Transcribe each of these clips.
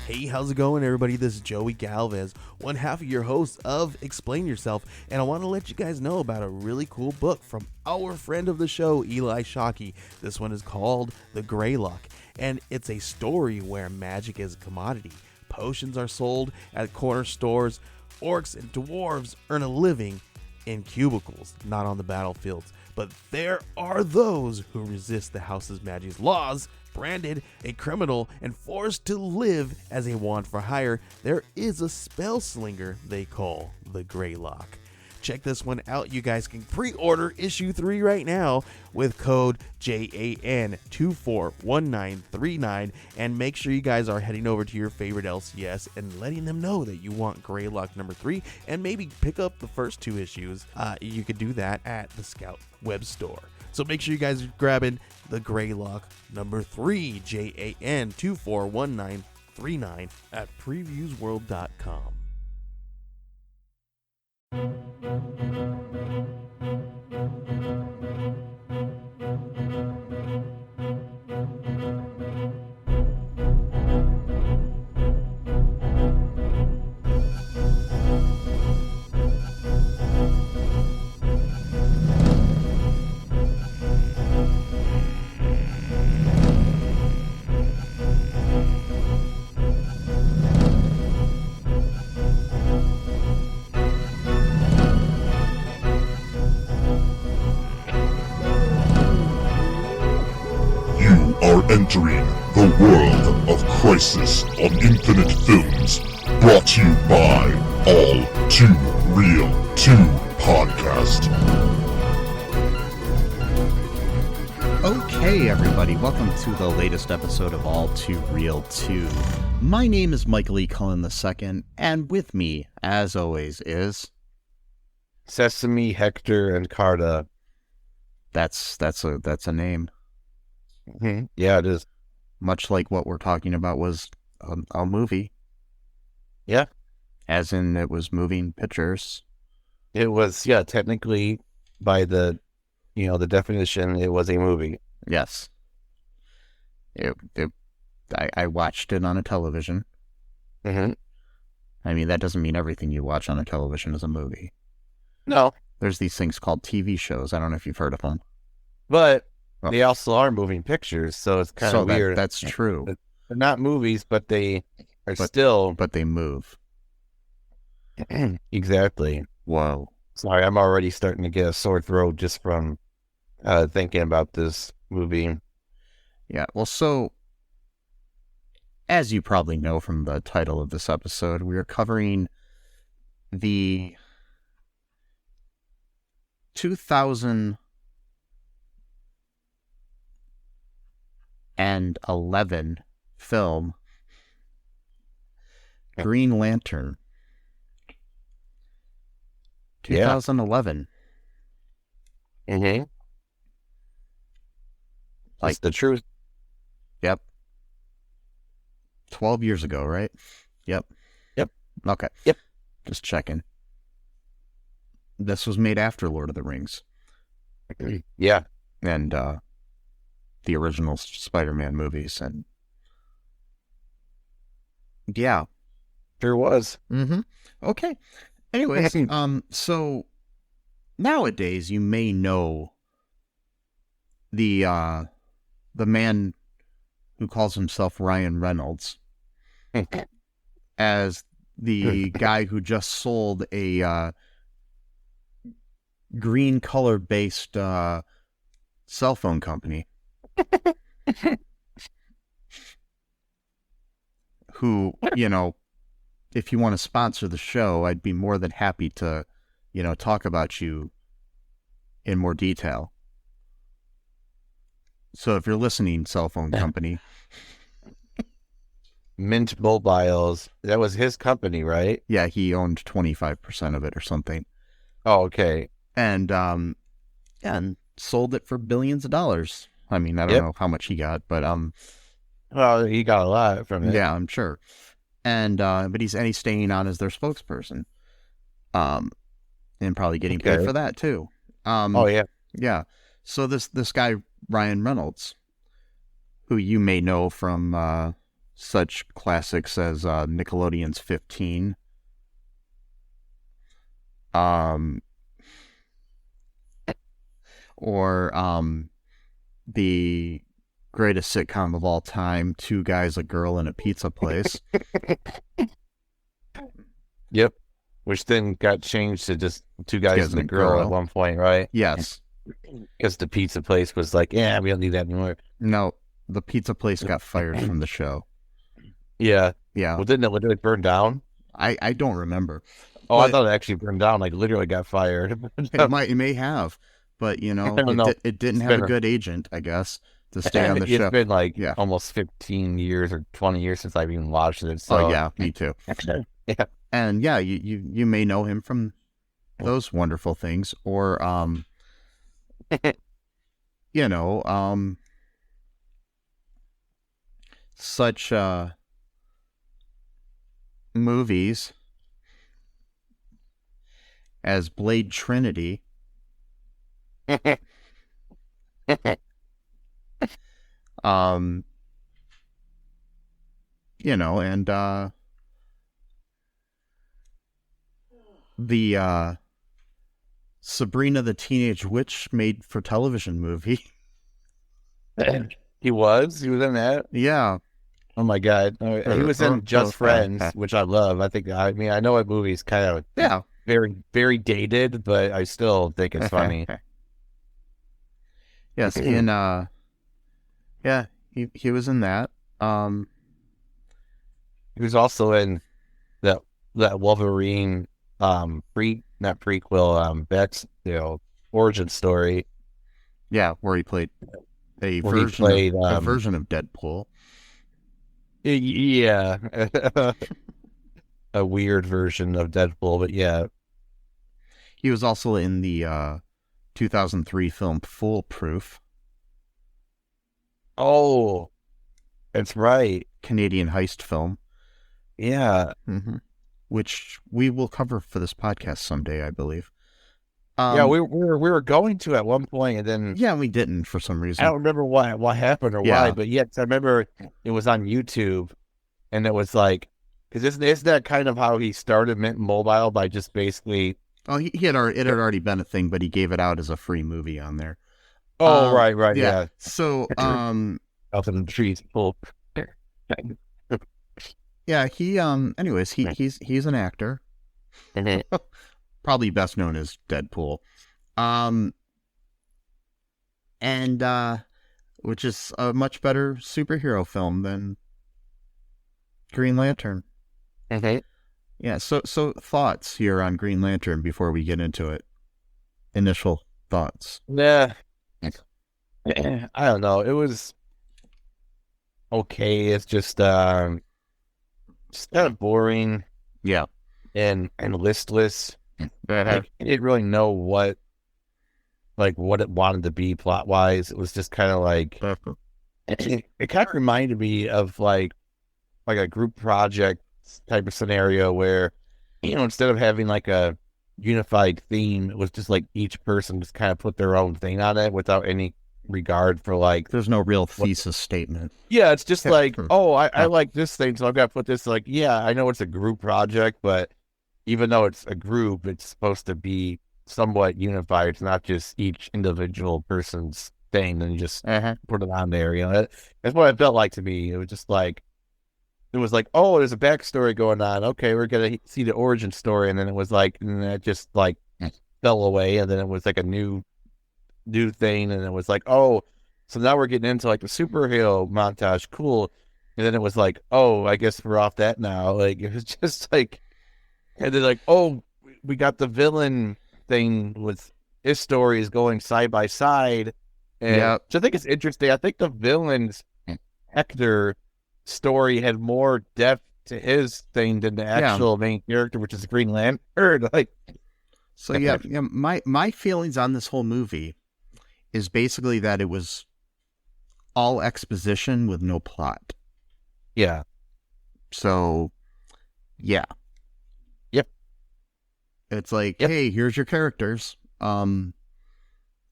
Hey, how's it going, everybody? This is Joey Galvez, one half of your host of Explain Yourself, and I want to let you guys know about a really cool book from our friend of the show, Eli Shockey. This one is called The Greylock, and it's a story where magic is a commodity. Potions are sold at corner stores. Orcs and dwarves earn a living in cubicles, not on the battlefields. But there are those who resist the house's magic's laws. Branded a criminal and forced to live as a want for hire, there is a spell slinger they call the Greylock. Check this one out. You guys can pre-order issue 3 right now with code JAN241939, and make sure you guys are heading over to your favorite LCS and letting them know that you want Greylock number 3, and maybe pick up the first 2 issues. You could do that at the Scout web store. So make sure you guys are grabbing the Greylock number 3, JAN241939 at previewsworld.com. Entering the world of Crisis on Infinite Films, brought to you by All Too Real 2 Podcast. Okay, everybody, welcome to the latest episode of All Too Real 2. My name is Michael E. Cullen II, and with me, as always, is Sesame, Hector, and Carta. That's a name. Mm-hmm. Yeah, it is. Much like what we're talking about was a movie. Yeah. As in, it was moving pictures. It was, yeah, technically, by the definition, it was a movie. Yes. I watched it on a television. Mm-hmm. I mean, that doesn't mean everything you watch on a television is a movie. No. There's these things called TV shows. I don't know if you've heard of them. But they also are moving pictures, so it's kind of weird. That's true. They're not movies, but they are still... But they move. Exactly. Whoa. Sorry, I'm already starting to get a sore throat just from thinking about this movie. Yeah, well, so, as you probably know from the title of this episode, we are covering the 2011 film Green Lantern. 2011. Mm-hmm. That's the truth. Yep. 12 years ago, right? Yep. Okay. Yep. Just checking. This was made after Lord of the Rings. Yeah. And the original Spider-Man movies, and yeah, sure was. Mm-hmm. Okay. Anyways, so nowadays you may know the man who calls himself Ryan Reynolds as the guy who just sold a green color based cell phone company. Who, if you want to sponsor the show, I'd be more than happy to, talk about you in more detail. So if you're listening, cell phone company. Mint Mobiles, that was his company, right? Yeah, he owned 25% of it or something. Oh, okay. And sold it for billions of dollars. I mean, I don't know how much he got, but well, he got a lot from it. Yeah, I'm sure. And but he's staying on as their spokesperson. And probably getting paid for that too. Oh yeah. Yeah. So this guy Ryan Reynolds, who you may know from such classics as Nickelodeon's 15. Or the greatest sitcom of all time, Two Guys, a Girl, and a Pizza Place. Yep. Which then got changed to just Two Guys and a Girl at one point, right? Yes. Because the pizza place was like, yeah, we don't need that anymore. No, the pizza place got fired from the show. Yeah. Yeah. Well, didn't it literally burn down? I don't remember. Oh, I thought it actually burned down, like literally got fired. It may have, but you know, it didn't have a good agent, I guess, to stay on the show. It's been like almost 15 years or 20 years since I've even watched it. So. Oh yeah, me too. Yeah. And yeah, you may know him from those wonderful things, or such movies as Blade Trinity. And the Sabrina the Teenage Witch made for television movie. He was in that? Yeah. Oh my God. He was in Just Friends, which I love. I know that movie's kind of very, very dated, but I still think it's funny. Yes, and he was in that. He was also in that Wolverine not prequel, Beck's origin story. Yeah, where he played a version of Deadpool. Yeah. A weird version of Deadpool, but yeah. He was also in the 2003 film Foolproof. Oh, that's right. Canadian heist film. Yeah. Mm-hmm. Which we will cover for this podcast someday, I believe. We were going to at one point, and then we didn't for some reason. I don't remember what happened or why, but yes, I remember it was on YouTube, and it was like, because isn't that kind of how he started Mint Mobile, by just basically? Oh, it had already been a thing, but he gave it out as a free movie on there. Oh, right, yeah. So, out in the trees, full. Yeah, anyways, he's an actor. Probably best known as Deadpool. And which is a much better superhero film than Green Lantern. Okay. Yeah, so thoughts here on Green Lantern before we get into it. Initial thoughts. Yeah. I don't know. It was okay. It's just kind of boring. Yeah. And listless. I didn't really know what it wanted to be plot wise. It was just kind of like it kind of reminded me of like a group project type of scenario where, instead of having like a unified theme, it was just like each person just kind of put their own thing on it without any regard for like, there's no real thesis statement. Yeah, it's just like, I like this thing, so I've got to put this, like, yeah, I know it's a group project, but even though it's a group, it's supposed to be somewhat unified. It's not just each individual person's thing and just put it on there. That's what it felt like to me. It was just like, there's a backstory going on. Okay, we're gonna see the origin story, and then it was like, and it just like fell away, and then it was like a new thing, and it was like, so now we're getting into like the superhero montage. Cool. And then it was like, I guess we're off that now. Like, it was just like. And they're like, we got the villain thing with his stories going side by side. And so I think it's interesting. I think the villain's Hector story had more depth to his thing than the actual main character, which is Green Lantern. Like, so my feelings on this whole movie is basically that it was all exposition with no plot. Yeah. So, yeah. It's like, hey, here's your characters, and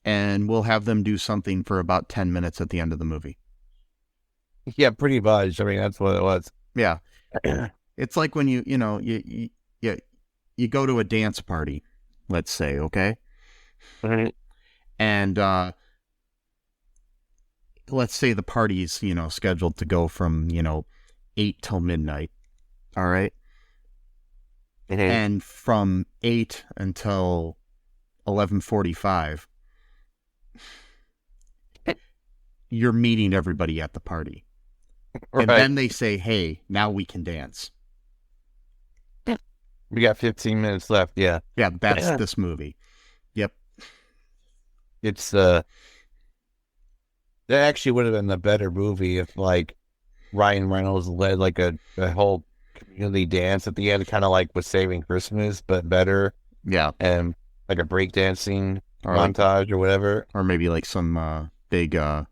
we'll have them do something for about 10 minutes at the end of the movie. Yeah, pretty much. I mean, that's what it was. Yeah. It's like when you go to a dance party, let's say, okay? Mhm. And let's say the party's, scheduled to go from, 8 till midnight. All right? Mhm. And from 8 until 11:45, you're meeting everybody at the party. And then they say, hey, now we can dance. We got 15 minutes left. Yeah. Yeah, that's this movie. Yep. It's that actually would have been a better movie if like Ryan Reynolds led like a whole community dance at the end, kind of like with Saving Christmas, but better. Yeah. And like a breakdancing Or montage or whatever. Or maybe like some big like,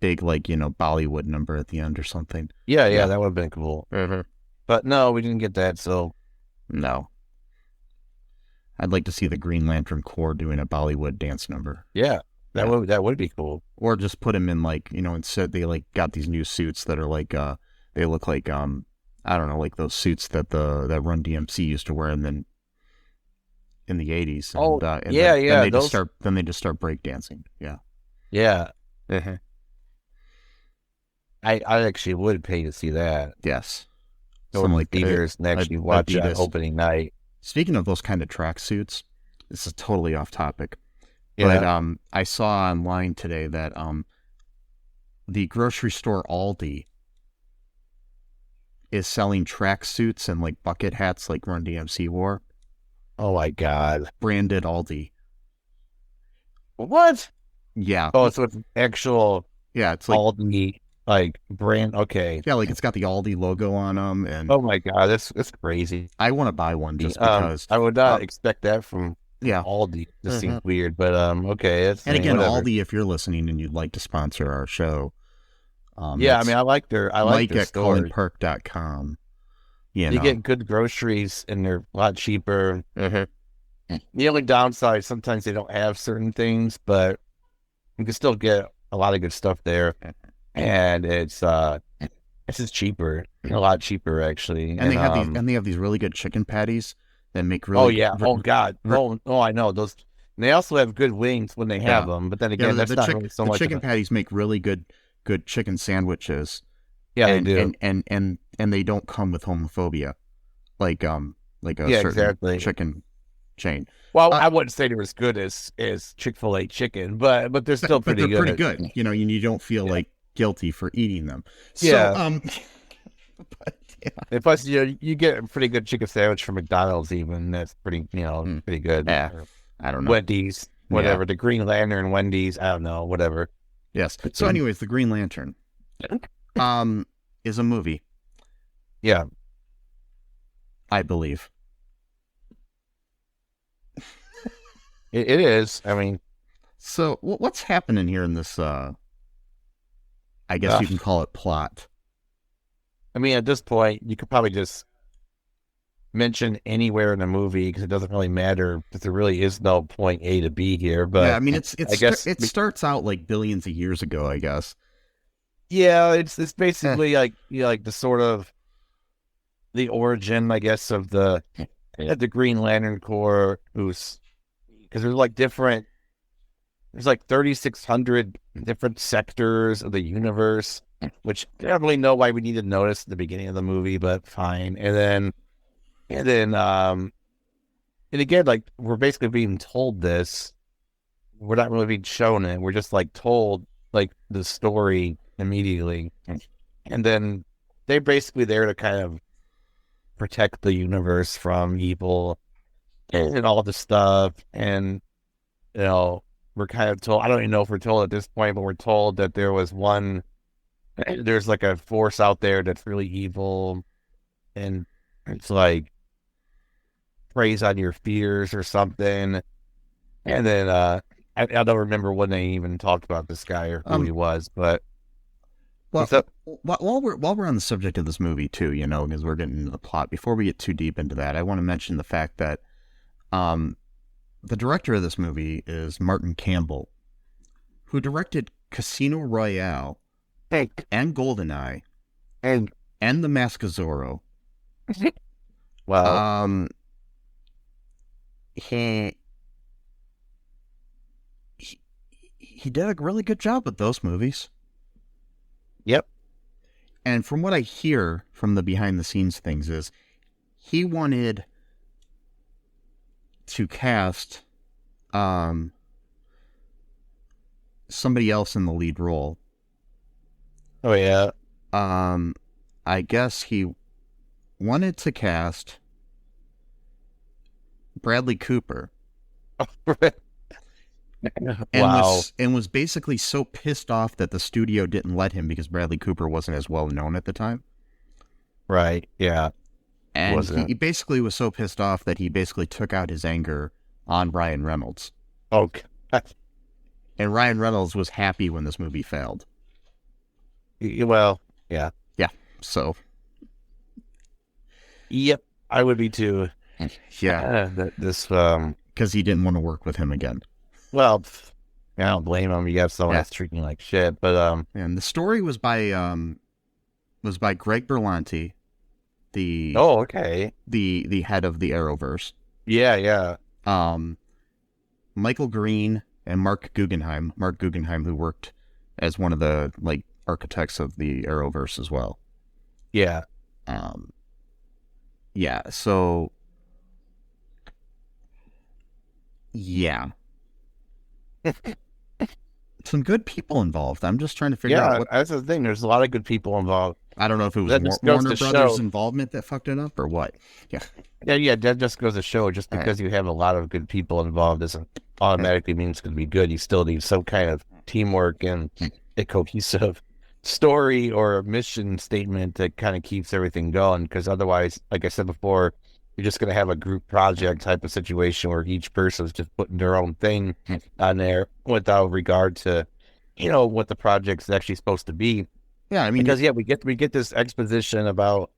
Bollywood number at the end or something. Yeah, that would have been cool. Mm-hmm. But no, we didn't get that, so no. I'd like to see the Green Lantern Corps doing a Bollywood dance number. yeah, that would be cool. Or just put them in like, instead they like got these new suits that are like they look like I don't know, like those suits that that Run DMC used to wear in the 80s. Then they just start breakdancing. Yeah. Yeah. Mm-hmm. I actually would pay to see that. Yes. Some like theaters and actually watch that opening night. Speaking of those kind of tracksuits, this is totally off topic. Yeah. But I saw online today that the grocery store Aldi is selling tracksuits and like bucket hats like Run DMC wore. Oh my God. Branded Aldi. What? Yeah. Oh, so it's actual it's like Aldi like brand. Okay. Yeah, like it's got the Aldi logo on them, and oh my God, that's crazy. I want to buy one just because I would not expect that from Yeah. Aldi. This seems weird, but okay. It's, And again, whatever. Aldi, if you're listening and you'd like to sponsor our show, yeah, I mean, I like their Mike their at stores. ColinPerk.com. You get good groceries and they're a lot cheaper. Mm-hmm. The only downside, sometimes they don't have certain things, but you can still get a lot of good stuff there. And it's just cheaper, a lot cheaper actually. And they have these really good chicken patties that make really. Oh yeah! Oh God! Oh, I know those. And they also have good wings when they have them. But then again, that's not really so much. The chicken patties make really good chicken sandwiches. Yeah, they do. And they don't come with homophobia, like a certain chicken chain. Well, I wouldn't say they're as good as Chick-fil-A chicken, but they're still pretty good. Pretty good. You don't feel like guilty for eating them. Yeah. And plus, you get a pretty good chicken sandwich from McDonald's. Even that's pretty pretty good. Yeah. I don't know. Wendy's, whatever. The Green Lantern, Wendy's. I don't know, whatever. Yes. So, anyways, the Green Lantern, is a movie. Yeah, I believe. it is. I mean, so what's happening here in this? I guess you can call it plot. I mean, at this point, you could probably just mention anywhere in the movie because it doesn't really matter because there really is no point A to B here. But yeah, I mean, it starts out like billions of years ago, I guess. Yeah, it's basically like the sort of the origin, I guess, of the Green Lantern Corps, because there's like 3,600 different sectors of the universe, which I don't really know why we need to notice at the beginning of the movie, but fine. And again, like we're basically being told this. We're not really being shown it. We're just like told like the story immediately. And then they're basically there to kind of protect the universe from evil and all the stuff. And, we're kind of told, I don't even know if we're told at this point, but we're told that there's like a force out there that's really evil. And it's like, preys on your fears or something. And then, I don't remember when they even talked about this guy or who he was, but. Well, while we're on the subject of this movie too, because we're getting into the plot, before we get too deep into that, I want to mention the fact that the director of this movie is Martin Campbell, who directed Casino Royale and GoldenEye and the Mask of Zorro. Wow. He did a really good job with those movies. Yep. And from what I hear from the behind the scenes things is he wanted to cast somebody else in the lead role. Oh yeah. I guess he wanted to cast Bradley Cooper. Wow. And was basically so pissed off that the studio didn't let him because Bradley Cooper wasn't as well known at the time. Right, yeah. And he basically was so pissed off that he basically took out his anger on Ryan Reynolds. Okay. And Ryan Reynolds was happy when this movie failed. Well, yeah. Yeah, so. Yep, I would be too. Yeah. Because he didn't want to work with him again. Well, I don't blame him. You have someone that's treating you like shit. But and the story was by Greg Berlanti, the the head of the Arrowverse. Yeah. Michael Green and Mark Guggenheim, who worked as one of the architects of the Arrowverse as well. Yeah. Yeah. So. Yeah. Some good people involved. I'm just trying to figure out what... that's the thing. There's a lot of good people involved. I don't know if it was Warner Brothers' involvement that fucked it up or what. Yeah. Yeah, that just goes to show just because you have a lot of good people involved doesn't automatically mean it's going to be good. You still need some kind of teamwork and a cohesive story or a mission statement that kind of keeps everything going, because otherwise, like I said before, you're just going to have a group project type of situation where each person's just putting their own thing on there without regard to, what the project's actually supposed to be. Yeah, I mean, because we get this exposition about,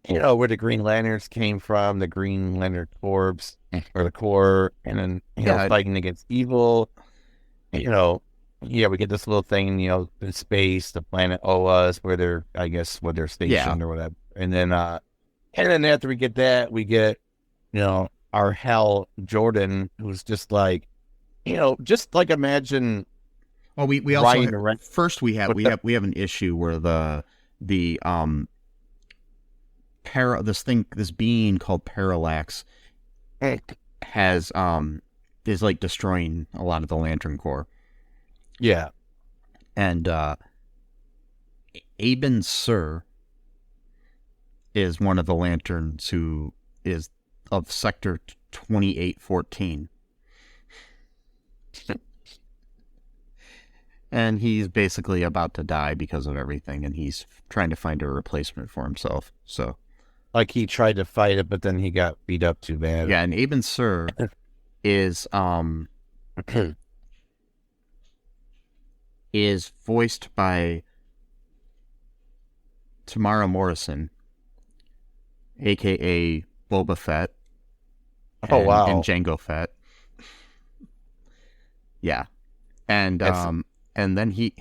where the Green Lanterns came from, the Green Lantern Corps or the Corps, and then fighting against evil. We get this little thing, in space, the planet Oa is where they're stationed or whatever, and then after we get that, we get, our Hal Jordan, who's just imagine. Well, we also first we have an issue where this being called Parallax is destroying a lot of the Lantern Corps. Yeah, and Abin Sur is one of the Lanterns who is of Sector 2814. And he's basically about to die because of everything, and he's trying to find a replacement for himself. So, he tried to fight it, but then he got beat up too bad. Yeah, and Abin Sur is voiced by Tamara Morrison, aka Boba Fett. Oh wow! And Jango Fett. Yeah, and then he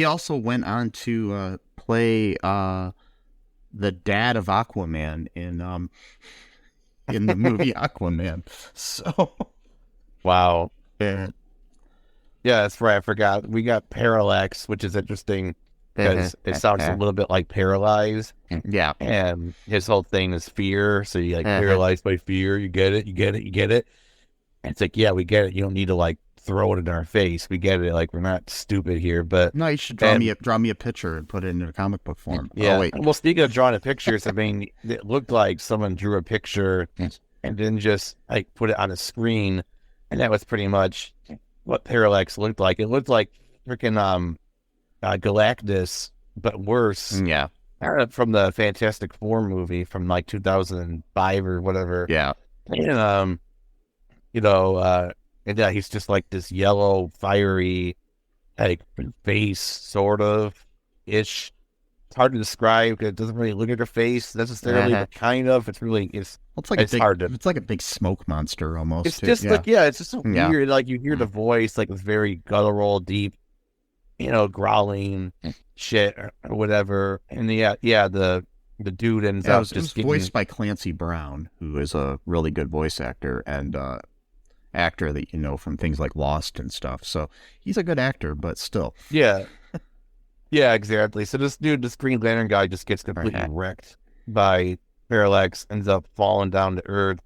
also went on to play the dad of Aquaman in the movie Aquaman. So, wow. Yeah, that's right. I forgot. We got Parallax, which is interesting because it sounds a little bit like Paralyzed. Yeah. And his whole thing is fear. So you paralyzed by fear. You get it. And it's yeah, we get it. You don't need to throw it in our face. We get it. We're not stupid here, but no, you should draw me a picture and put it in a comic book form. Yeah. Oh, wait. Well, speaking of drawing pictures, I mean, it looked like someone drew a picture and then just put it on a screen, and that was pretty much what Parallax looked like. It looked like freaking Galactus, but worse. Yeah. From the Fantastic Four movie from 2005 or whatever. Yeah. And and yeah, he's just this yellow, fiery, face, sort of ish. It's hard to describe because it doesn't really look at her face necessarily, but kind of. It's really it's hard to. It's like a big smoke monster almost. It's just it's just so weird. You hear the voice, it's very guttural, deep, growling. shit or whatever. And the dude ends Yeah, up it was just getting... voiced by Clancy Brown, who is a really good voice actor and actor that you know from things like Lost and stuff. So he's a good actor, but still. Yeah. Yeah, exactly. So this Green Lantern guy just gets completely wrecked by Parallax, ends up falling down to Earth.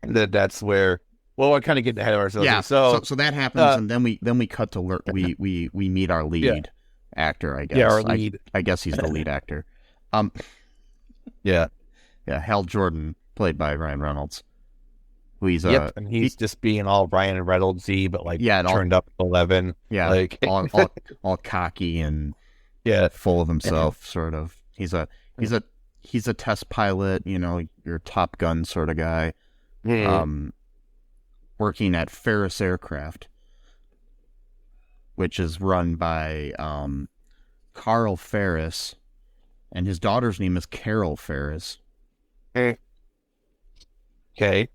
And that's where, well, I kind of get ahead of ourselves. Yeah. So that happens, and then we cut to we meet our lead actor. I guess. Yeah, our lead. I guess he's the lead actor. Yeah. Hal Jordan, played by Ryan Reynolds. Who he's and he's just being all Ryan Reynolds-y, but like turned up 11. Yeah, like all cocky and full of himself, sort of. He's a test pilot, you know, your Top Gun sort of guy. Working at Ferris Aircraft, which is run by Carl Ferris, and his daughter's name is Carol Ferris. Okay.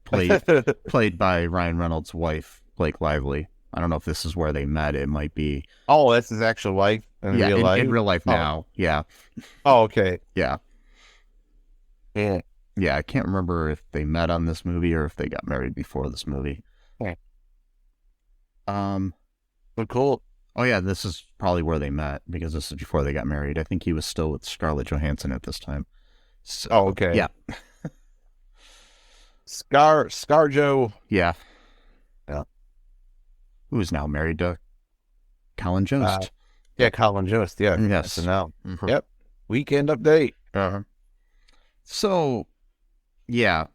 Played by Ryan Reynolds' wife, Blake Lively. I don't know if this is where they met. It might be. Oh, that's his actual wife in real life? In real life now. Yeah. Oh, okay. Yeah. Yeah. Yeah, I can't remember if they met on this movie or if they got married before this movie. Okay. But cool. Oh yeah, this is probably where they met because this is before they got married. I think he was still with Scarlett Johansson at this time. So, okay. Yeah. ScarJo. Yeah. Yeah. Who is now married to Colin Jost. Colin Jost. Yeah. Yes. SNL. Mm-hmm. Yep. Weekend update. Uh-huh. So, yeah.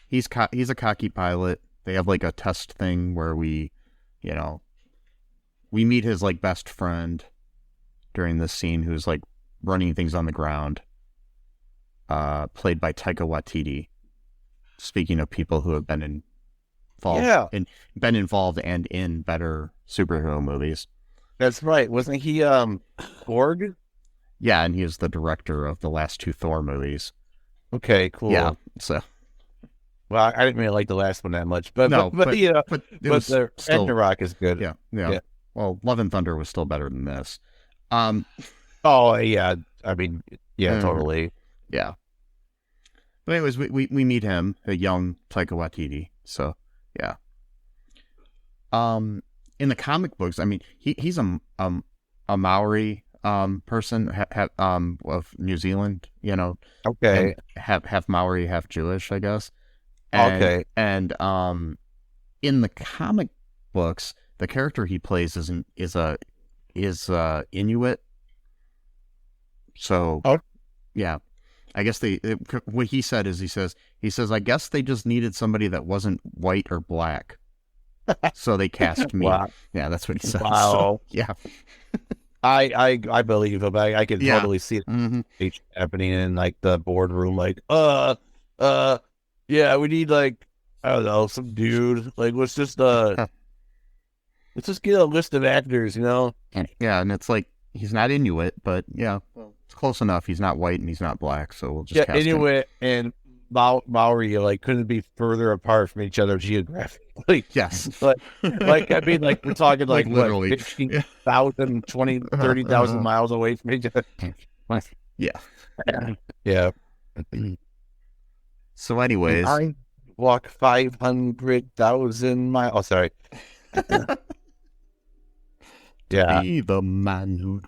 He's a cocky pilot. They have like a test thing where we meet his like best friend during this scene who's like running things on the ground. Played by Taika Waititi. Speaking of people who have been involved and in better superhero movies. That's right. Wasn't he Borg? Yeah, and he is the director of the last two Thor movies. Okay, cool. Yeah, so. Well, I didn't really like the last one that much, but the Ragnarok is good. Yeah. Well, Love and Thunder was still better than this. Oh yeah, I mean, totally. Yeah. But anyways, we meet him, a young Taika Waititi. So yeah. In the comic books, I mean, he's a Maori person of New Zealand, you know. Okay. Half Maori, half Jewish, I guess. And in the comic books, the character he plays is Inuit. So yeah. I guess what he said is he says I guess they just needed somebody that wasn't white or black. So they cast me. Wow. Yeah, that's what he said. Wow. So, yeah. I believe him. I can totally see it happening in like the boardroom, like, yeah, we need like, I don't know, some dude. Like let's just get a list of actors, you know? Yeah, and it's like he's not Inuit, but yeah. Well, it's close enough. He's not white and he's not black, so we'll just cast Inuit and Maori like couldn't be further apart from each other geographically. Yes. But like I mean like we're talking like literally 15,000, 20, 30,000 miles away from each other. Yeah. Yeah. So anyways, I walk 500,000 miles. Oh, sorry. Yeah. Be the man who.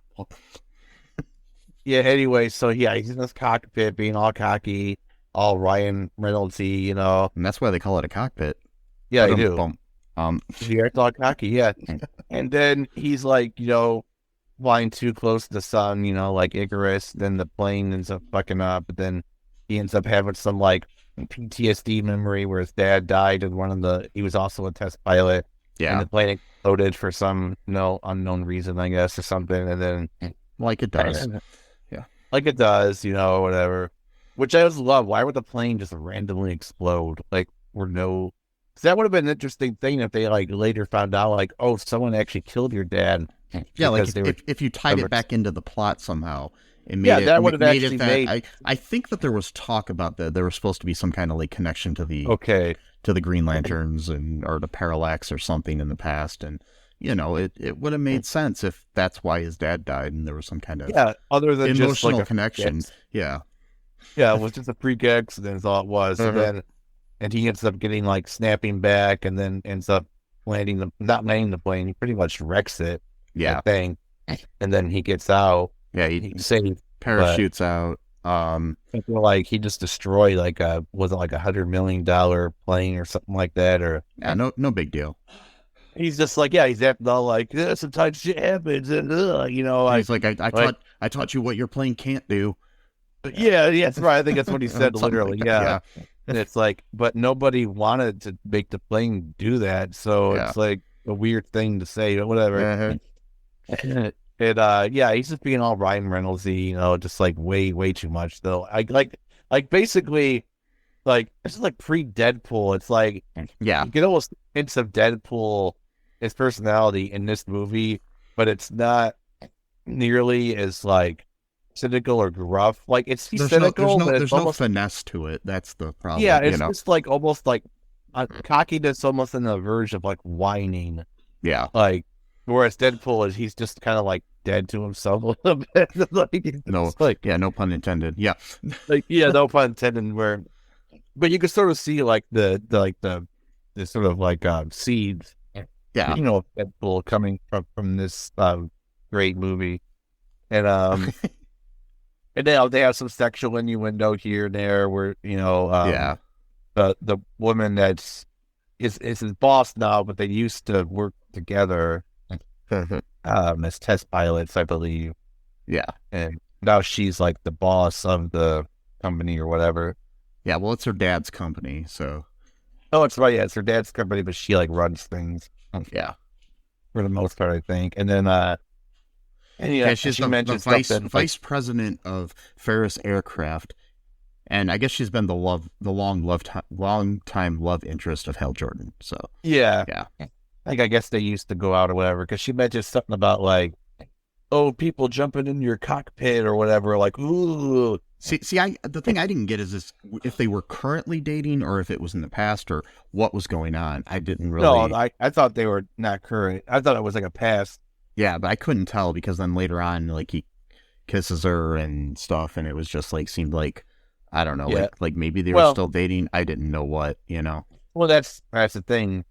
Yeah. Anyway, so yeah, he's in this cockpit, being all cocky, all Ryan Reynolds-y, you know. And that's why they call it a cockpit. Yeah, they do. He acts all cocky, yeah. And then he's like, you know, flying too close to the sun, you know, like Icarus. Then the plane ends up fucking up, but then he ends up having some like PTSD memory where his dad died, and he was also a test pilot. Yeah. And the plane exploded for some unknown reason, I guess, or something. And then like it does. Yeah. Like it does, you know, whatever. Which I always love. Why would the plane just randomly explode? Like, so that would have been an interesting thing if they like later found out, like, oh, someone actually killed your dad. Yeah, like if you tied it back into the plot somehow. That would have actually made. I think that there was talk about that there was supposed to be some kind of like connection to the to the Green Lanterns or the Parallax or something in the past, and you know, it would have made sense if that's why his dad died and there was some kind of other than emotional just like a connection. Yeah. Yeah, it was just a freak accident is all it was. And he ends up getting like snapping back and then ends up not landing the plane. He pretty much wrecks it. Yeah. Thing. And then he gets out. Yeah. He saved. Parachutes out. I feel like he just destroyed like was it like $100 million plane or something like that? Or no big deal. He's just like, he's acting all like, sometimes shit happens, and you know, he's like, I taught you what your plane can't do. Yeah, that's right. I think that's what he said literally. Like yeah. And it's like, but nobody wanted to make the plane do that, so it's like a weird thing to say, but whatever. He's just being all Ryan Reynoldsy, you know, just like way too much though. Like basically, like this is like pre-Deadpool. It's like you get almost hints of Deadpool, his personality in this movie, but it's not nearly as like cynical or gruff. Like he's cynical, but there's no finesse to it. That's the problem. Yeah, it's just like almost like cockiness, almost in the verge of like whining. Yeah, like whereas Deadpool he's just kind of like dead to himself a little bit. No pun intended. Yeah, no pun intended. But you can sort of see like the sort of like seeds. Yeah, you know, Deadpool coming from this great movie, and and they have some sexual innuendo here and there where, you know, the woman that's is his boss now, but they used to work together as test pilots, I believe. Yeah. And now she's like the boss of the company or whatever. Yeah, well, it's her dad's company, so. Oh, it's right. Yeah, it's her dad's company, but she like runs things. Yeah. For the most part, I think. And then, she's the vice president of Ferris Aircraft, and I guess she's been the long time love interest of Hal Jordan. So yeah. Like I guess they used to go out or whatever, because she mentioned something about like, oh, people jumping in your cockpit or whatever. Like, ooh. See, the thing I didn't get is if they were currently dating or if it was in the past or what was going on. I didn't really. No, I thought they were not current. I thought it was like a past. Yeah, but I couldn't tell because then later on, like he kisses her and stuff, and it was just like seemed like I don't know, like maybe they were still dating. I didn't know what, you know. Well, that's the thing,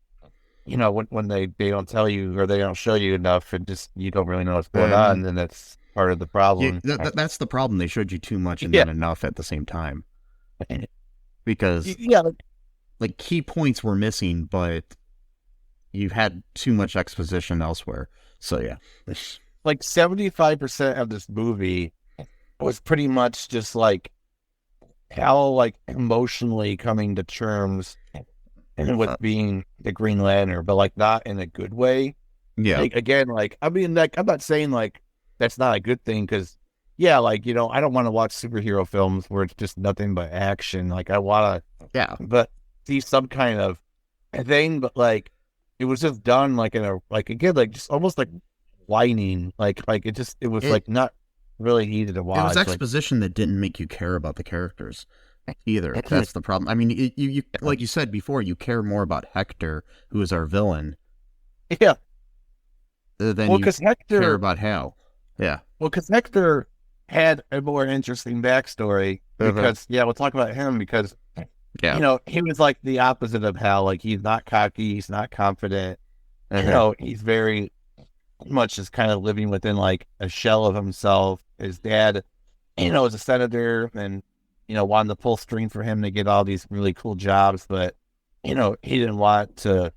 you know, when they don't tell you or they don't show you enough, and just you don't really know what's going on, then that's part of the problem. Yeah, that's the problem. They showed you too much and not enough at the same time, because like key points were missing, but you had too much exposition elsewhere. So yeah, like 75% of this movie was pretty much just like Hal like emotionally coming to terms with being the Green Lantern, but like not in a good way. Yeah. Like, again, like I mean, like I'm not saying like that's not a good thing, because like, you know, I don't want to watch superhero films where it's just nothing but action. Like I want to but see some kind of thing, but like it was just done like in a like again like just almost like whining, like it was like not really needed to watch. It was exposition that didn't make you care about the characters either. That's the problem. I mean, you like you said before, you care more about Hector, who is our villain. Yeah. Than you care about Hal. Yeah. Well, because Hector had a more interesting backstory. Because we'll talk about him because. Yeah. You know, he was like the opposite of Hal. Like he's not cocky, he's not confident. You know, he's very much just kind of living within like a shell of himself. His dad, you know, is a senator and, you know, wanted to pull string for him to get all these really cool jobs, but, you know, he didn't want to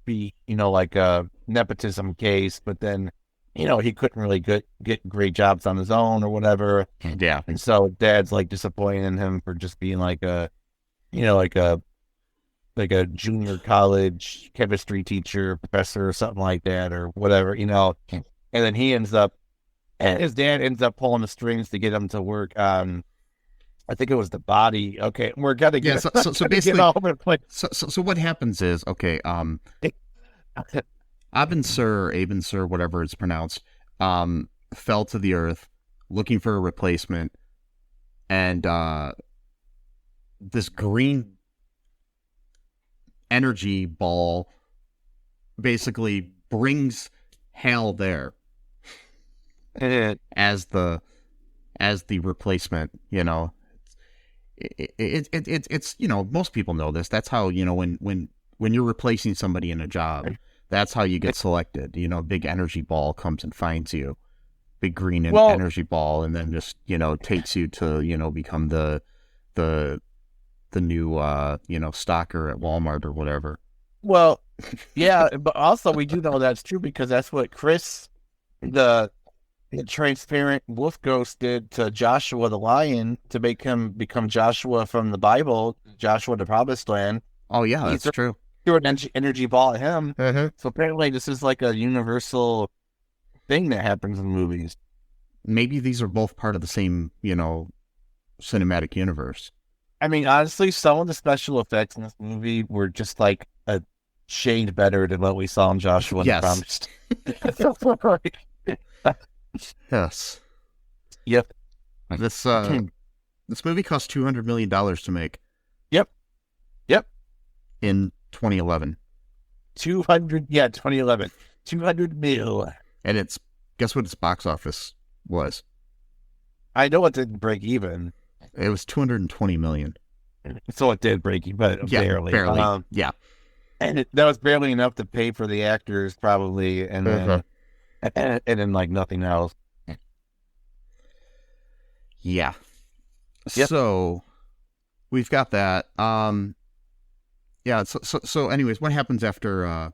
be, you know, like a nepotism case, but then, you know, he couldn't really get great jobs on his own or whatever. Yeah. And so dad's like disappointed in him for just being like a, you know, like a junior college chemistry teacher, professor, or something like that, or whatever, you know. And then his dad ends up pulling the strings to get him to work on, I think it was the body. Okay, we're gonna get so basically all over the place. So what happens is Abin Sur, whatever it's pronounced, fell to the earth looking for a replacement, and this green energy ball basically brings Hal there as the replacement. You know, it's you know, most people know this. That's how, you know, when you're replacing somebody in a job, that's how you get selected. You know, a big energy ball comes and finds you, big green energy ball, and then just, you know, takes you to, you know, become the new you know, stocker at Walmart or whatever. Well, yeah, but also we do know that's true because that's what Chris, the transparent wolf ghost, did to Joshua the lion to make him become Joshua from the Bible, Joshua the Promised Land. Oh yeah, that's true. Threw an energy ball at him. So apparently this is like a universal thing that happens in movies. Maybe these are both part of the same, you know, cinematic universe. I mean, honestly, some of the special effects in this movie were just like a shade better than what we saw in Joshua and the Promised. Yes. Yep. This movie cost $200 million to make. Yep. In 2011. 2011. 200 mil. And guess what its box office was? I know it didn't break even. It was 220 million. So it did break even, but barely. Yeah. And that was barely enough to pay for the actors, probably, and then like nothing else. Yeah. Yep. So we've got that. Yeah. So anyways, what happens after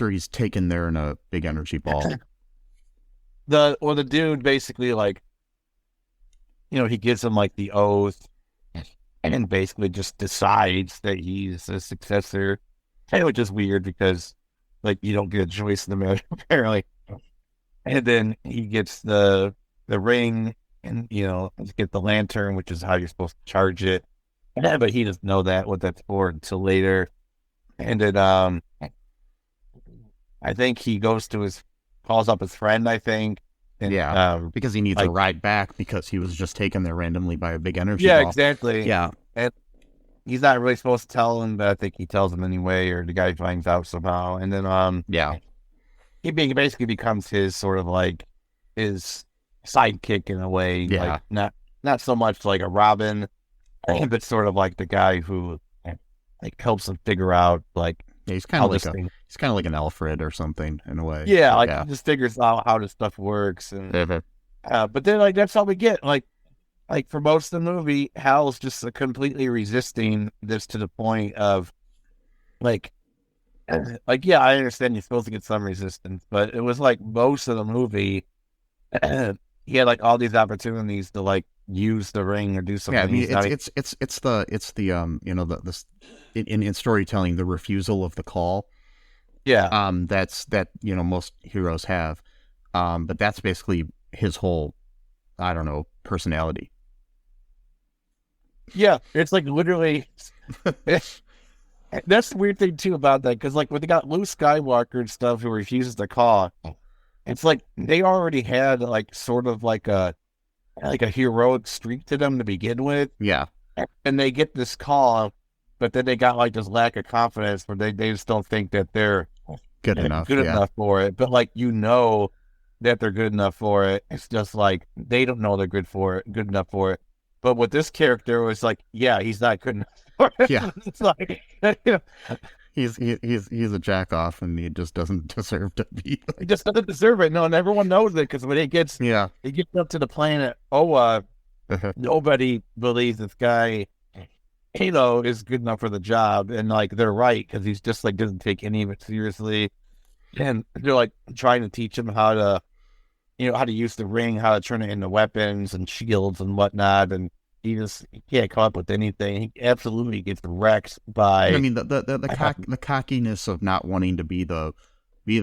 he's taken there in a big energy ball? The dude basically, like, you know, he gives him like the oath and basically just decides that he's a successor. Which is weird because, like, you don't get a choice in the matter, apparently. And then he gets the ring and, you know, get the lantern, which is how you're supposed to charge it. But he doesn't know what that's for until later. And then I think he calls up his friend, I think. And, because he needs a ride back because he was just taken there randomly by a big energy ball. Yeah, exactly. Yeah. And he's not really supposed to tell him, but I think he tells him anyway, or the guy finds out somehow. And then, he basically becomes his sort of like his sidekick in a way. Yeah. Like not so much like a Robin, but sort of like the guy who like helps him figure out like. Yeah, he's kind of like an Alfred or something in a way. Yeah, he just figures out how this stuff works, and but then like that's all we get. Like for most of the movie, Hal's just completely resisting this to the point of like yeah, I understand you're supposed to get some resistance, but it was like most of the movie, he had like all these opportunities to like use the ring or do something. Yeah, I mean, it's the you know, the in storytelling, the refusal of the call. Yeah. That you know, most heroes have. But that's basically his whole, I don't know, personality. Yeah, it's like literally. That's the weird thing too about that, because like when they got Luke Skywalker and stuff who refuses to call, it's like they already had like sort of like a heroic streak to them to begin with. Yeah. And they get this call, but then they got like this lack of confidence where they just don't think that they're good enough for it. But like, you know that they're good enough for it. It's just like they don't know they're good enough for it. But with this character, it was like, yeah, he's not good enough for it. Yeah. It's like, you know, he's a jack off, and he just doesn't deserve to be. He just doesn't deserve it. No, and everyone knows it, because when he gets up to the planet, nobody believes this guy, you know, is good enough for the job, and like they're right, because he's just like doesn't take any of it seriously, and they're like trying to teach him how to use the ring, how to turn it into weapons and shields and whatnot, and he can't come up with anything. He absolutely gets wrecked by. I mean, the cockiness of not wanting to be the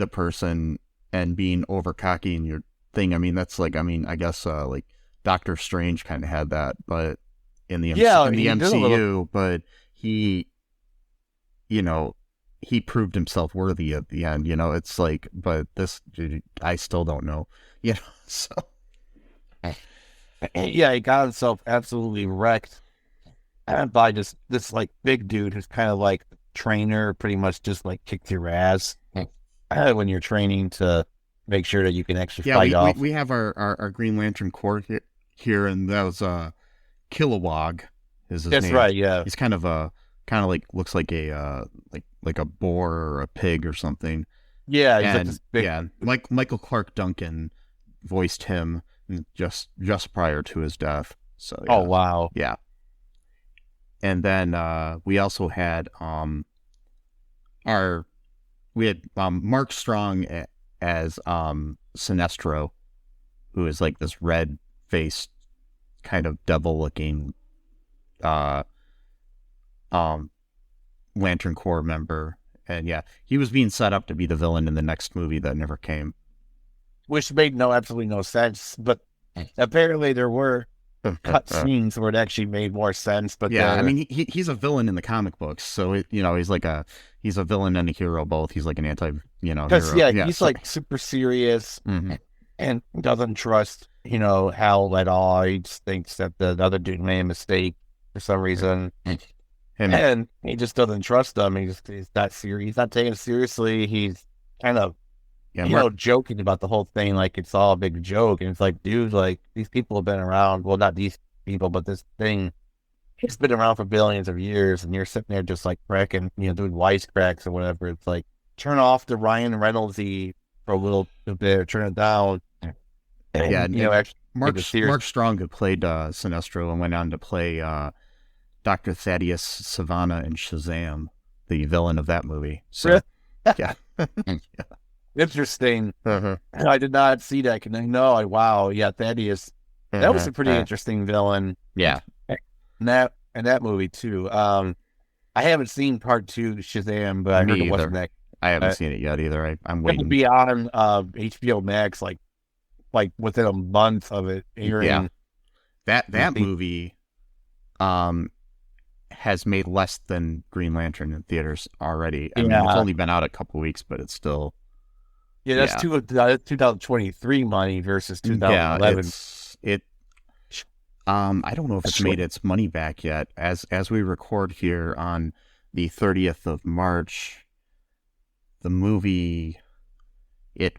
person and being over cocky in your thing. I mean, that's like, I mean, I guess like Doctor Strange kind of had that, but in the MCU, but he, you know, he proved himself worthy at the end. You know, it's like, but this, I still don't know. You know, so. Yeah, he got himself absolutely wrecked by this like big dude who's kind of like trainer, pretty much just like kicked your ass. when you're training to make sure that you can actually Yeah, fight off. we have our Green Lantern Corps here, and that was Kilowog is his That's name. right. Yeah. He's kind of like looks like a like a boar or a pig or something. Yeah. He's like And this big. yeah, Michael Clark Duncan voiced him just prior to his death. So yeah. Oh wow. Yeah. And then we also had Mark Strong as Sinestro, who is like this red-faced kind of devil-looking Lantern Corps member. And yeah, he was being set up to be the villain in the next movie that never came. Which made absolutely no sense, but apparently there were cut scenes where it actually made more sense. But yeah, I mean, he's a villain in the comic books, so he's a villain and a hero both. He's like an hero. He's like super serious and doesn't trust Hal at all. He just thinks that the other dude made a mistake for some reason, and he just doesn't trust him. He's not serious. He's not taking it seriously. He's kind of joking about the whole thing like it's all a big joke. And it's like, dude, like these people have been around. Well, not these people, but this thing, it's been around for billions of years, and you're sitting there just like cracking, doing wisecracks or whatever. It's like, turn off the Ryan Reynolds-y for a little bit, turn it down. And, actually, Mark Strong, who played Sinestro and went on to play Dr. Thaddeus Savannah in Shazam, the villain of that movie. So, yeah. Interesting. I did not see that. Wow. Yeah, Thaddeus. That was a pretty interesting villain. Yeah. And that movie too. I haven't seen part 2 Shazam, but I heard it wasn't that. I haven't seen it yet either. I'm waiting. It'll be on HBO Max like within a month of it airing. Yeah. That movie has made less than Green Lantern in theaters already. I mean, it's only been out a couple weeks, but it's still. Yeah, that's 2023 money versus 2011. I don't know if it's made its money back yet. As we record here on the 30th of March, the movie, it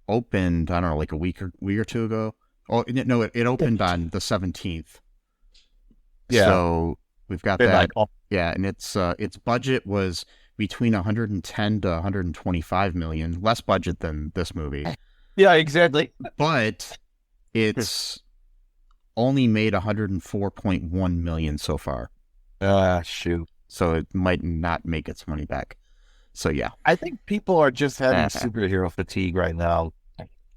opened, I don't know, like a week or two ago. Oh no, it opened on the 17th. Yeah. So we've got that. And its budget was between 110 to 125 million, less budget than this movie. Yeah, exactly. But it's only made 104.1 million so far. Shoot. So it might not make its money back. So yeah. I think people are just having superhero fatigue right now.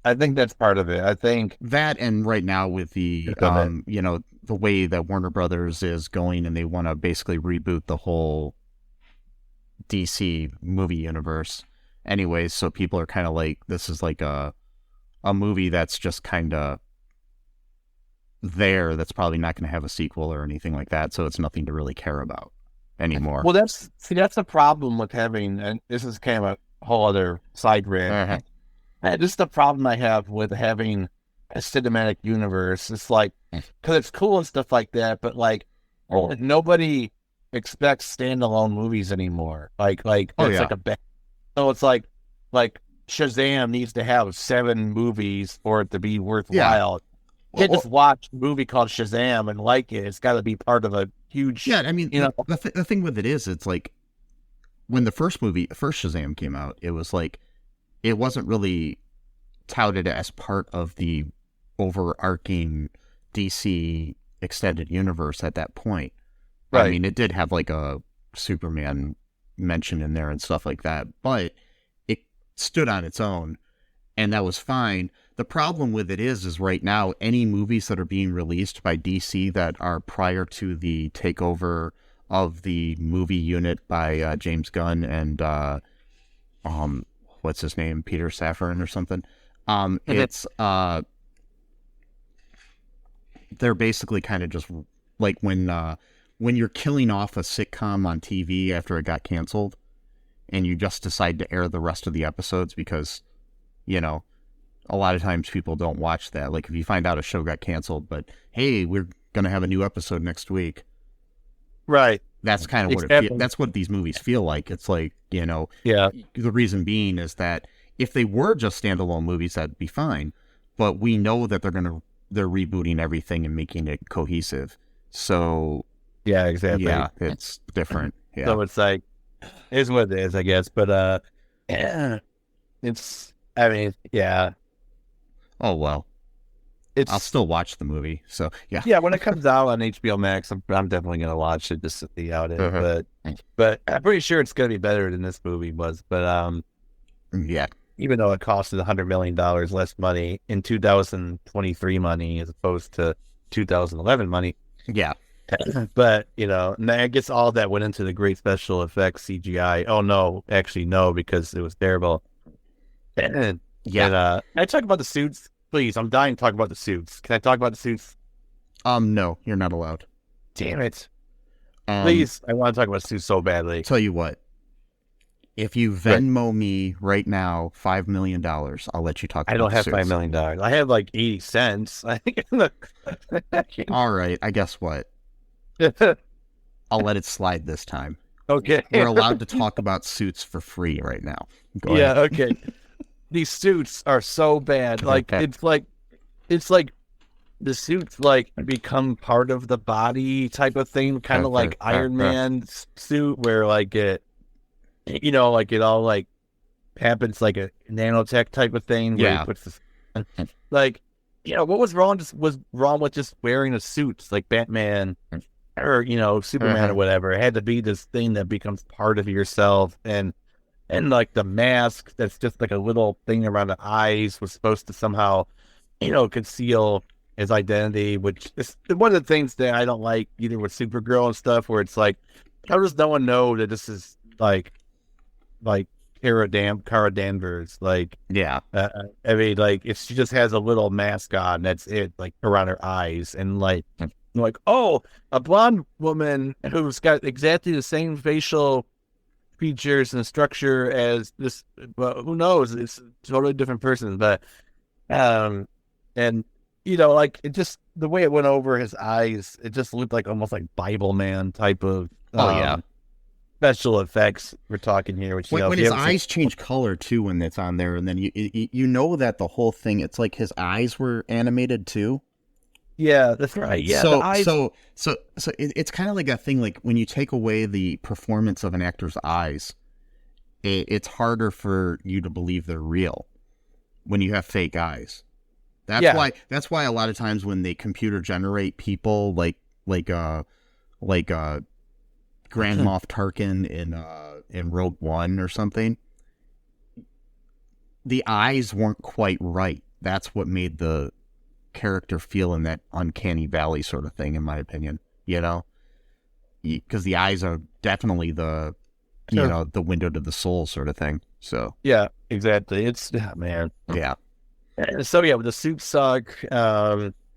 I think that's part of it. I think that, and right now with the the way that Warner Brothers is going, and they want to basically reboot the whole DC movie universe anyways, so people are kind of like, this is like a movie that's just kind of there, that's probably not going to have a sequel or anything like that, so it's nothing to really care about anymore. Well, that's the problem with having, and this is kind of a whole other side rant. This is the problem I have with having a cinematic universe. It's like, because it's cool and stuff like that, but like nobody expects standalone movies anymore. Like like a bad. So it's like Shazam needs to have 7 movies for it to be worthwhile. You can't just watch a movie called Shazam and like it. It's got to be part of a huge. Yeah, I mean, the thing with it is, it's like when the first Shazam came out, it was like, it wasn't really touted as part of the overarching DC extended universe at that point. Right. I mean, it did have like a Superman mention in there and stuff like that, but it stood on its own, and that was fine. The problem with it is right now, any movies that are being released by DC that are prior to the takeover of the movie unit by James Gunn and what's his name, Peter Safran or something. It's they're basically kind of just like when you're killing off a sitcom on TV after it got canceled, and you just decide to air the rest of the episodes because, a lot of times people don't watch that. Like if you find out a show got canceled, but hey, we're gonna have a new episode next week. Right. That's kind of what Exactly. that's what these movies feel like. It's like, Yeah. the reason being is that if they were just standalone movies, that'd be fine. But we know that they're rebooting everything and making it cohesive. So Yeah, exactly. yeah, it's different. Yeah. So it's like, is what it is, I guess. But it's, I mean, yeah, Oh well. it's I'll still watch the movie. So yeah. yeah. When it comes out on HBO Max, I'm definitely gonna watch it just to see how it is. Uh-huh. But I'm pretty sure it's gonna be better than this movie was. But Yeah. even though it costed $100 million less money in 2023 money as opposed to 2011 money. Yeah. But, and I guess all that went into the great special effects CGI. Oh, no, actually, no, because it was terrible. And, Yeah. can I talk about the suits? Please, I'm dying to talk about the suits. Can I talk about the suits? No, you're not allowed. Damn it. Um, Please, I want to talk about suits so badly. Tell you what. If you Venmo me right now $5 million, I'll let you talk about I don't the have suits. $5 million. I have like 80 cents. I think. All right, I guess what? I'll let it slide this time. Okay. We're allowed to talk about suits for free right now. Go Yeah, ahead. okay. These suits are so bad. Like it's like the suits like become part of the body type of thing, kind of like Iron Man's suit, where like it, like it all like happens like a nanotech type of thing. Where Yeah. he puts this, like, what was wrong? Just was wrong with just wearing a suit like Batman or Superman or whatever. It had to be this thing that becomes part of yourself, and like the mask that's just like a little thing around the eyes was supposed to somehow, conceal his identity, which is one of the things that I don't like either with Supergirl and stuff, where it's like, how does no one know that this is like Kara Danvers? Like, Yeah. I mean, like, if she just has a little mask on, that's it, like around her eyes, and like, oh, a blonde woman who's got exactly the same facial features and structure as this, but who knows? It's a totally different person. But, and like it just the way it went over his eyes, it just looked like almost like Bible Man type of special effects we're talking here. Which when his eyes change color too when it's on there, and then you know that the whole thing, it's like his eyes were animated too. Yeah, that's right. Yeah, So the eyes... it's kind of like that thing, like when you take away the performance of an actor's eyes, it's harder for you to believe they're real when you have fake eyes. That's why a lot of times when they computer generate people like Grand Moff Tarkin in Rogue One or something, the eyes weren't quite right. That's what made the character feel in that uncanny valley sort of thing, in my opinion, because the eyes are definitely the the window to the soul sort of thing. So yeah, exactly. It's man. Yeah. So yeah, the suits suck. Again,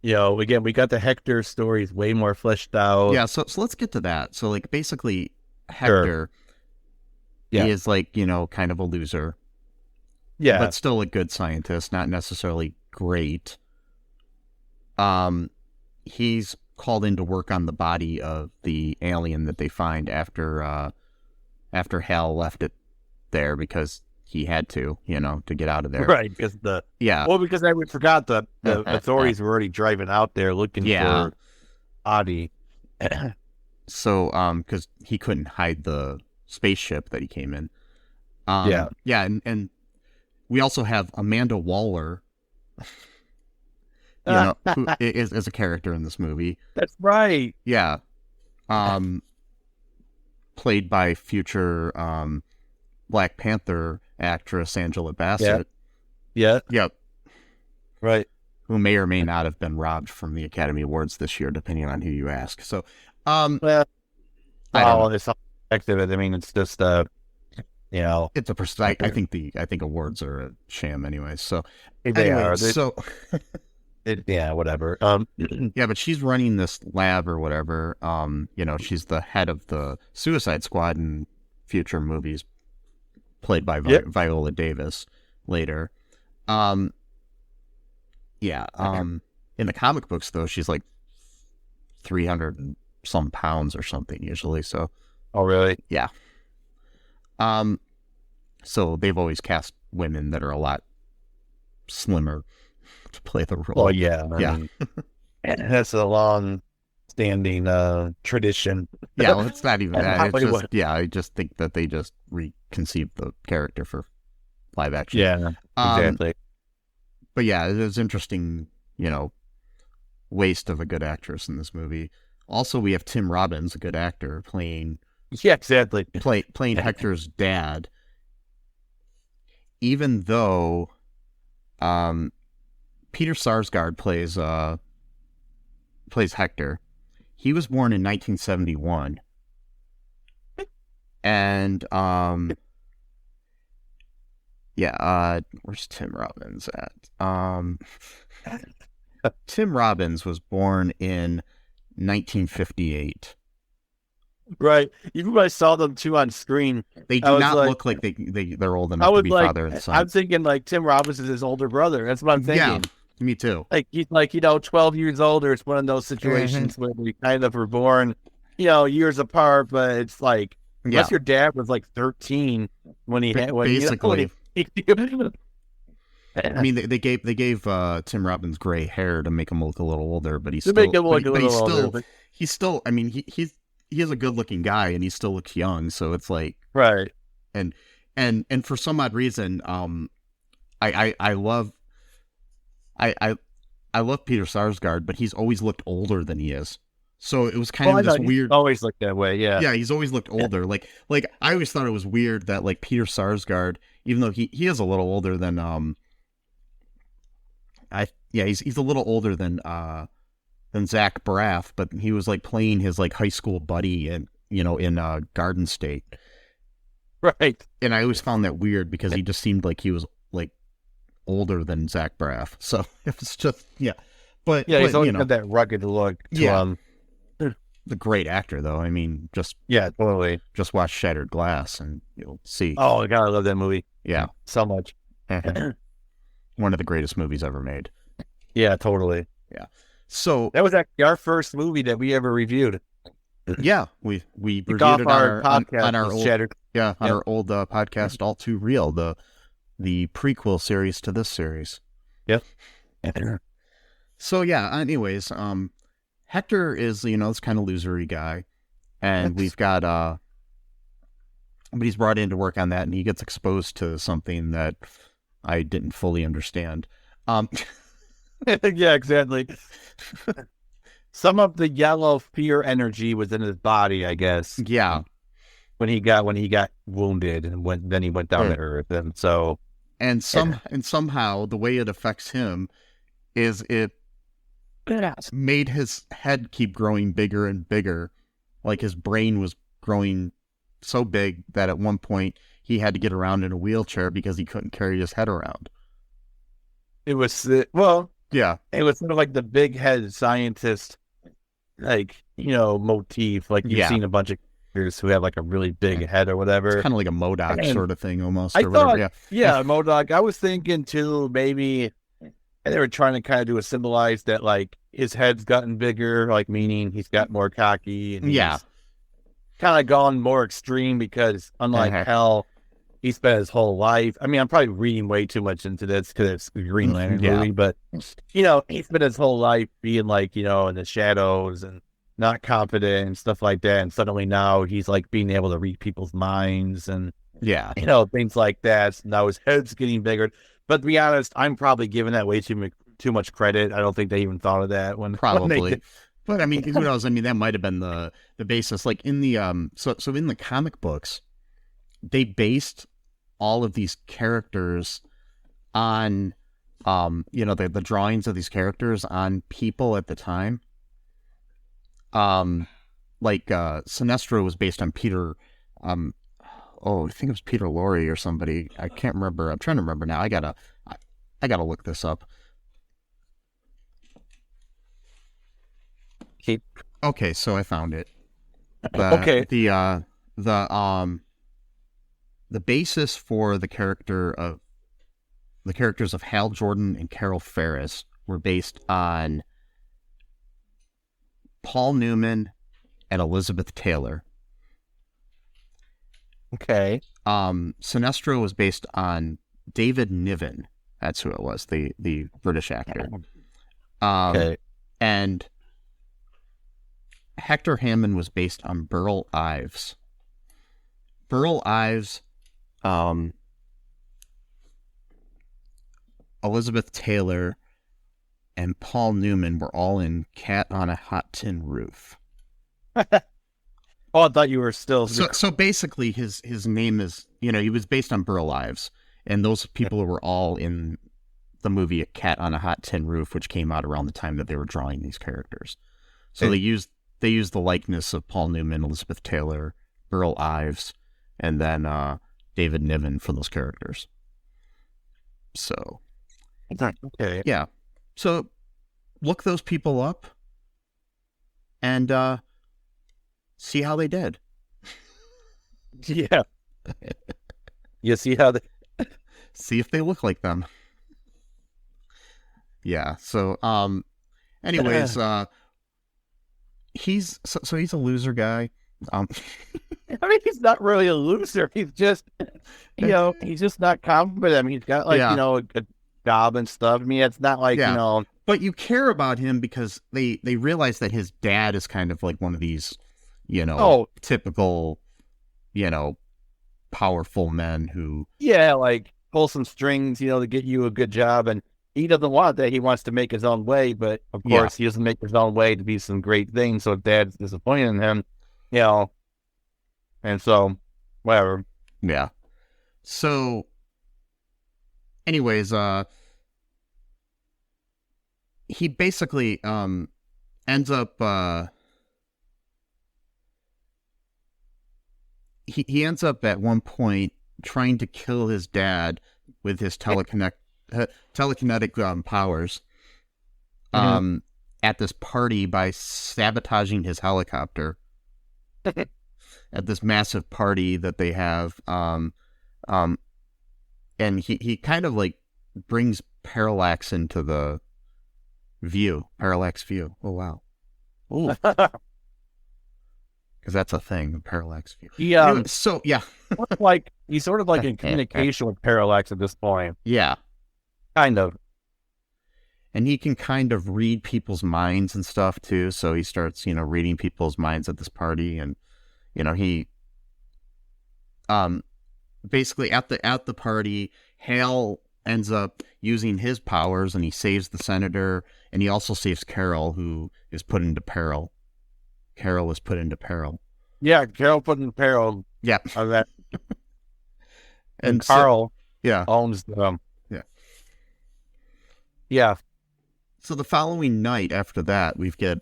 we got the Hector stories way more fleshed out. Yeah, so let's get to that. So like basically Hector is like, kind of a loser. Yeah. But still a good scientist, not necessarily great. He's called in to work on the body of the alien that they find after Hal left it there because he had to get out of there. Right, because because I forgot the authorities were already driving out there looking for Adi. So, because he couldn't hide the spaceship that he came in. And we also have Amanda Waller, who is a character in this movie. That's right. Yeah. Played by future Black Panther actress Angela Bassett. Yeah. Yep. Right. Who may or may not have been robbed from the Academy Awards this year, depending on who you ask. So, it's all effective. I mean, it's just it's a I think awards are a sham anyway. So whatever. Yeah, but she's running this lab or whatever. She's the head of the Suicide Squad in future movies, played by Viola Davis later. In the comic books though, she's like 300 some pounds or something usually. So, Oh, really? yeah. So they've always cast women that are a lot slimmer to play the role. Well, yeah. Yeah. I mean, that's a long-standing tradition. Yeah, well, it's not even that. It's Hollywood. just, yeah, I just think that they just reconceived the character for live action. Yeah, exactly. But yeah, it was interesting, waste of a good actress in this movie. Also, we have Tim Robbins, a good actor, playing Yeah, exactly. playing Hector's dad. Even though Peter Sarsgaard plays Hector, he was born in 1971. And where's Tim Robbins at? Tim Robbins was born in 1958. Right. Even when I saw them two on screen, They I do was not like- look like they're old I enough to would be like. father and son. I'm thinking like Tim Robbins is his older brother. That's what I'm thinking. Yeah, me too. Like he's 12 years older. It's one of those situations where we kind of were born, years apart. But it's like, Yeah, unless your dad was like 13 when he had basically. I I mean, they gave Tim Robbins gray hair to make him look a little older, but he's to still make him look a but little older. But, he's still. I mean, he is a good looking guy, and he still looks young. So it's like, right. and for some odd reason, I love Peter Sarsgaard, but he's always looked older than he is. So it was kind of this weird. Always looked that way. Yeah. Yeah, he's always looked older. Like I always thought it was weird that like Peter Sarsgaard, even though he is a little older than he's a little older than Zach Braff, but he was like playing his like high school buddy in Garden State. Right. And I always found that weird because he just seemed like he was like older than Zach Braff. So it was just But Yeah, he's always got that rugged look to him. The great actor though. I mean, Yeah, totally. just watch Shattered Glass and you'll see. Oh God, I love that movie. Yeah. So much. One of the greatest movies ever made. Yeah, totally. So That was actually our first movie that we ever reviewed. yeah, we reviewed Off it our on podcast our was old Shattered. our old podcast, All Too Real, the prequel series to this series. Yep. So yeah, anyways, Hector is this kind of losery guy, and we've got but he's brought in to work on that, and he gets exposed to something that I didn't fully understand. Yeah, exactly. Some of the yellow fear energy was in his body, I guess. Yeah, When he got wounded, and then he went down to Earth, and so and somehow the way it affects him is it made his head keep growing bigger and bigger. Like his brain was growing so big that at one point he had to get around in a wheelchair because he couldn't carry his head around. it was Yeah. it was sort of like the big head scientist, motif. Like you've seen a bunch of characters who have like a really big head or whatever. It's kind of like a MODOK And sort of thing almost. I or whatever. thought, yeah, MODOK. I was thinking too, maybe they were trying to kind of do a symbolize that like his head's gotten bigger, like meaning he's got more cocky and he's kind of gone more extreme because unlike Hal, he spent his whole life. I mean, I'm probably reading way too much into this because it's a Green Lantern movie, but he spent his whole life being like, in the shadows and not confident and stuff like that. And suddenly now he's like being able to read people's minds and things like that. So now his head's getting bigger. But to be honest, I'm probably giving that way too much credit. I don't think they even thought of that when Probably. they did. But I mean, who knows? I mean, that might have been the basis. Like in the so in the comic books, they based all of these characters on the drawings of these characters on people at the time. Sinestro was based on Peter I think it was Peter Lorre or somebody. I can't remember. I'm trying to remember now. I gotta look this up. Okay, so I found it. The basis for the characters of Hal Jordan and Carol Ferris were based on Paul Newman and Elizabeth Taylor. Okay. Sinestro was based on David Niven. That's who it was, the British actor. Okay. And Hector Hammond was based on Burl Ives. Burl Ives, Elizabeth Taylor, and Paul Newman were all in Cat on a Hot Tin Roof. Oh, I thought you were still... So basically his name is, he was based on Burl Ives, and those people were all in the movie A Cat on a Hot Tin Roof, which came out around the time that they were drawing these characters. So they used the likeness of Paul Newman, Elizabeth Taylor, Burl Ives, and then David Niven for those characters. So, okay. yeah. So look those people up and see how they did. Yeah. You see how they... See if they look like them. Yeah. So, anyways, he's a loser guy. I mean, he's not really a loser. He's just, he's just not confident. I mean, he's got a job and stuff. I mean, it's not like, But you care about him because they realize that his dad is kind of like one of these, typical, powerful men who... Yeah, like pull some strings, to get you a good job. And he doesn't want that. He wants to make his own way. But, of course, he doesn't make his own way to be some great things. So dad's disappointed in him, And so, whatever. Yeah. So, anyways, he basically ends up... He ends up at one point trying to kill his dad with his telekinetic powers at this party by sabotaging his helicopter at this massive party that they have. And he kind of like brings Parallax into the Parallax view. Oh, wow. Ooh. Because that's a thing, the Parallax view. Yeah. Anyway, so, yeah. He's sort of like in communication with Parallax at this point. Yeah. Kind of. And he can kind of read people's minds and stuff, too. So he starts, reading people's minds at this party. And, he... basically, at the party, Hal ends up using his powers, and he saves the senator. And he also saves Carol, who is put into peril. Carol is put into peril. Yeah, Carol put into peril. Yeah. And Carl owns them. Yeah. Yeah. So the following night after that, we get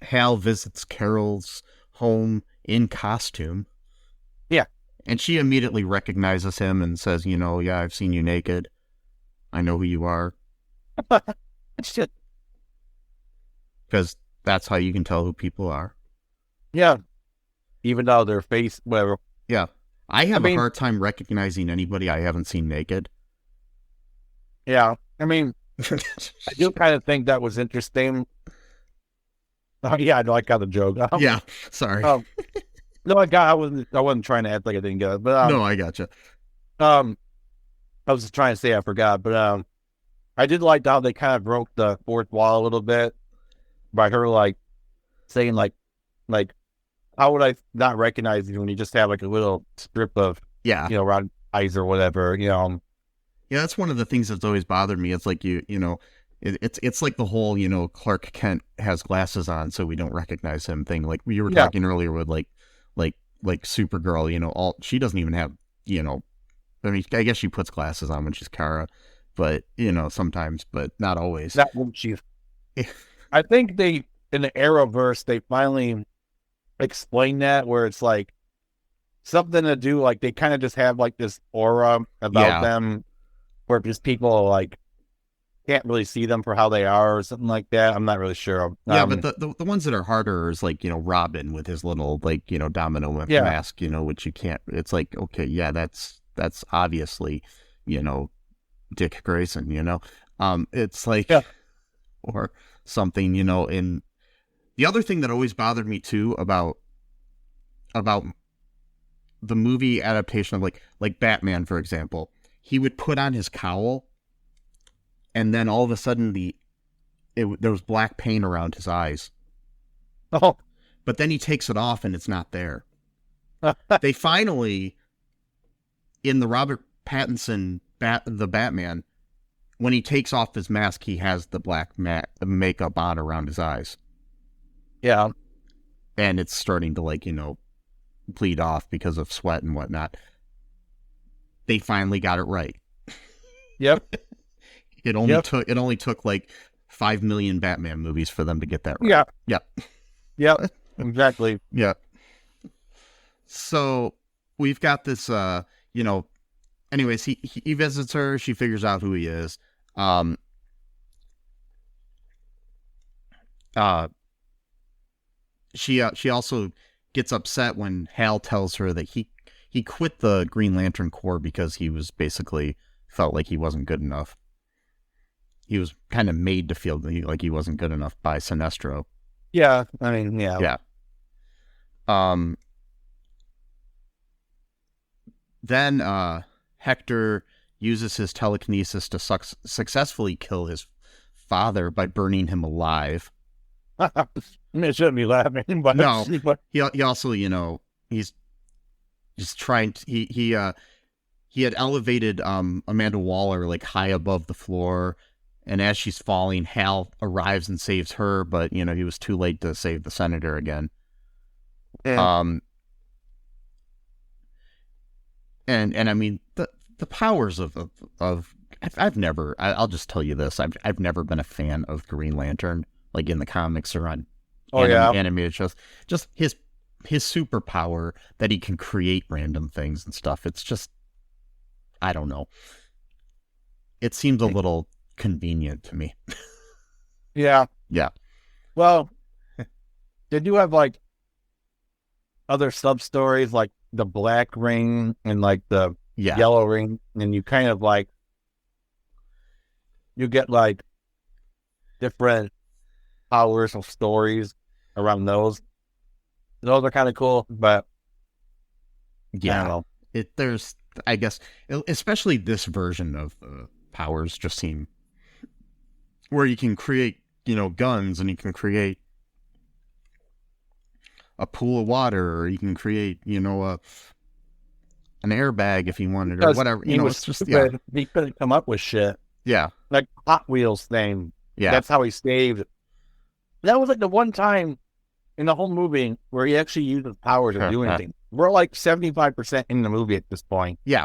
Hal visits Carol's home in costume. Yeah. And she immediately recognizes him and says, I've seen you naked. I know who you are. Shit. Because that's how you can tell who people are. Yeah. Even though their face, whatever. Yeah. I have a hard time recognizing anybody I haven't seen naked. Yeah. I mean, I do kind of think that was interesting. Yeah, I know I got the joke. Yeah. Sorry. No, I wasn't trying to act like I didn't get it. But no, I gotcha. I was just trying to say I forgot, but I did like how they kind of broke the fourth wall a little bit by her saying how would I not recognize you when you just have like a little strip of around eyes or whatever, Yeah, that's one of the things that's always bothered me. It's like it's like the whole Clark Kent has glasses on so we don't recognize him thing. Like we were talking earlier with like Supergirl, she doesn't even have I mean, I guess she puts glasses on when she's Kara, but sometimes, but not always. Not when she's. I think in the Arrowverse, they finally explain that where it's like something to do, like they kind of just have like this aura about them where just people can't really see them for how they are or something like that. I'm not really sure. Yeah, but the ones that are harder is like, Robin with his little domino mask, which you can't, it's like, okay, yeah, that's obviously, Dick Grayson, it's like, or something, The other thing that always bothered me too about the movie adaptation of like Batman, for example, he would put on his cowl, and then all of a sudden there was black paint around his eyes. Oh, but then he takes it off and it's not there. They finally, in the Robert Pattinson the Batman, when he takes off his mask, he has the black makeup on around his eyes. Yeah. And it's starting to, like, bleed off because of sweat and whatnot. They finally got it right. Yep. It only took like 5 million Batman movies for them to get that right. Yeah. Yep. Yep. Exactly. Yep. So we've got this, anyways, he visits her. She figures out who he is. She also gets upset when Hal tells her that he quit the Green Lantern Corps because he was basically felt like he wasn't good enough. He was kind of made to feel like he wasn't good enough by Sinestro. Yeah, I mean, yeah. Yeah. Then Hector uses his telekinesis to successfully kill his father by burning him alive. I mean, it shouldn't be laughing, but no. He also, he's just trying to, he had elevated Amanda Waller like high above the floor, and as she's falling, Hal arrives and saves her, but he was too late to save the senator again. Yeah. And I mean the powers of I'll just tell you this, I've never been a fan of Green Lantern, like in the comics or on animated shows. Just his superpower that he can create random things and stuff. It's just, I don't know. It seems a little convenient to me. Yeah. Yeah. Well, they do have like other sub stories, like the black ring and like the yellow ring, and you kind of like you get like different powers of stories around those. Those are kind of cool, but yeah, I don't know. There's, I guess, especially this version of powers just seem where you can create, guns, and you can create a pool of water, or you can create, an airbag if you wanted, or whatever. It's just, he couldn't come up with shit. Yeah. Like Hot Wheels thing. Yeah. That's how he saved. That was like the one time in the whole movie where he actually used his powers to do anything. We're like 75% in the movie at this point. Yeah.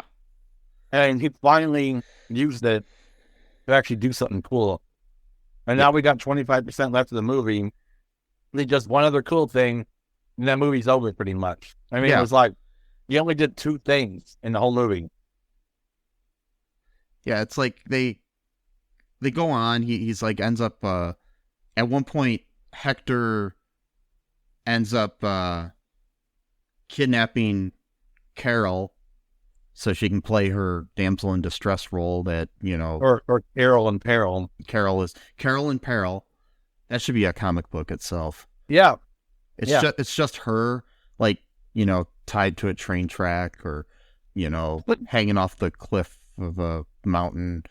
And he finally used it to actually do something cool. And now we got 25% left of the movie. They just one other cool thing, and that movie's over pretty much. I mean, it was like, you only did 2 things in the whole movie. Yeah, it's like they go on. He's like ends up at one point Hector ends up kidnapping Carol so she can play her damsel in distress role that, or Carol in Peril. Carol in Peril. That should be a comic book itself. Yeah. It's just her, like, tied to a train track, or hanging off the cliff of a mountain.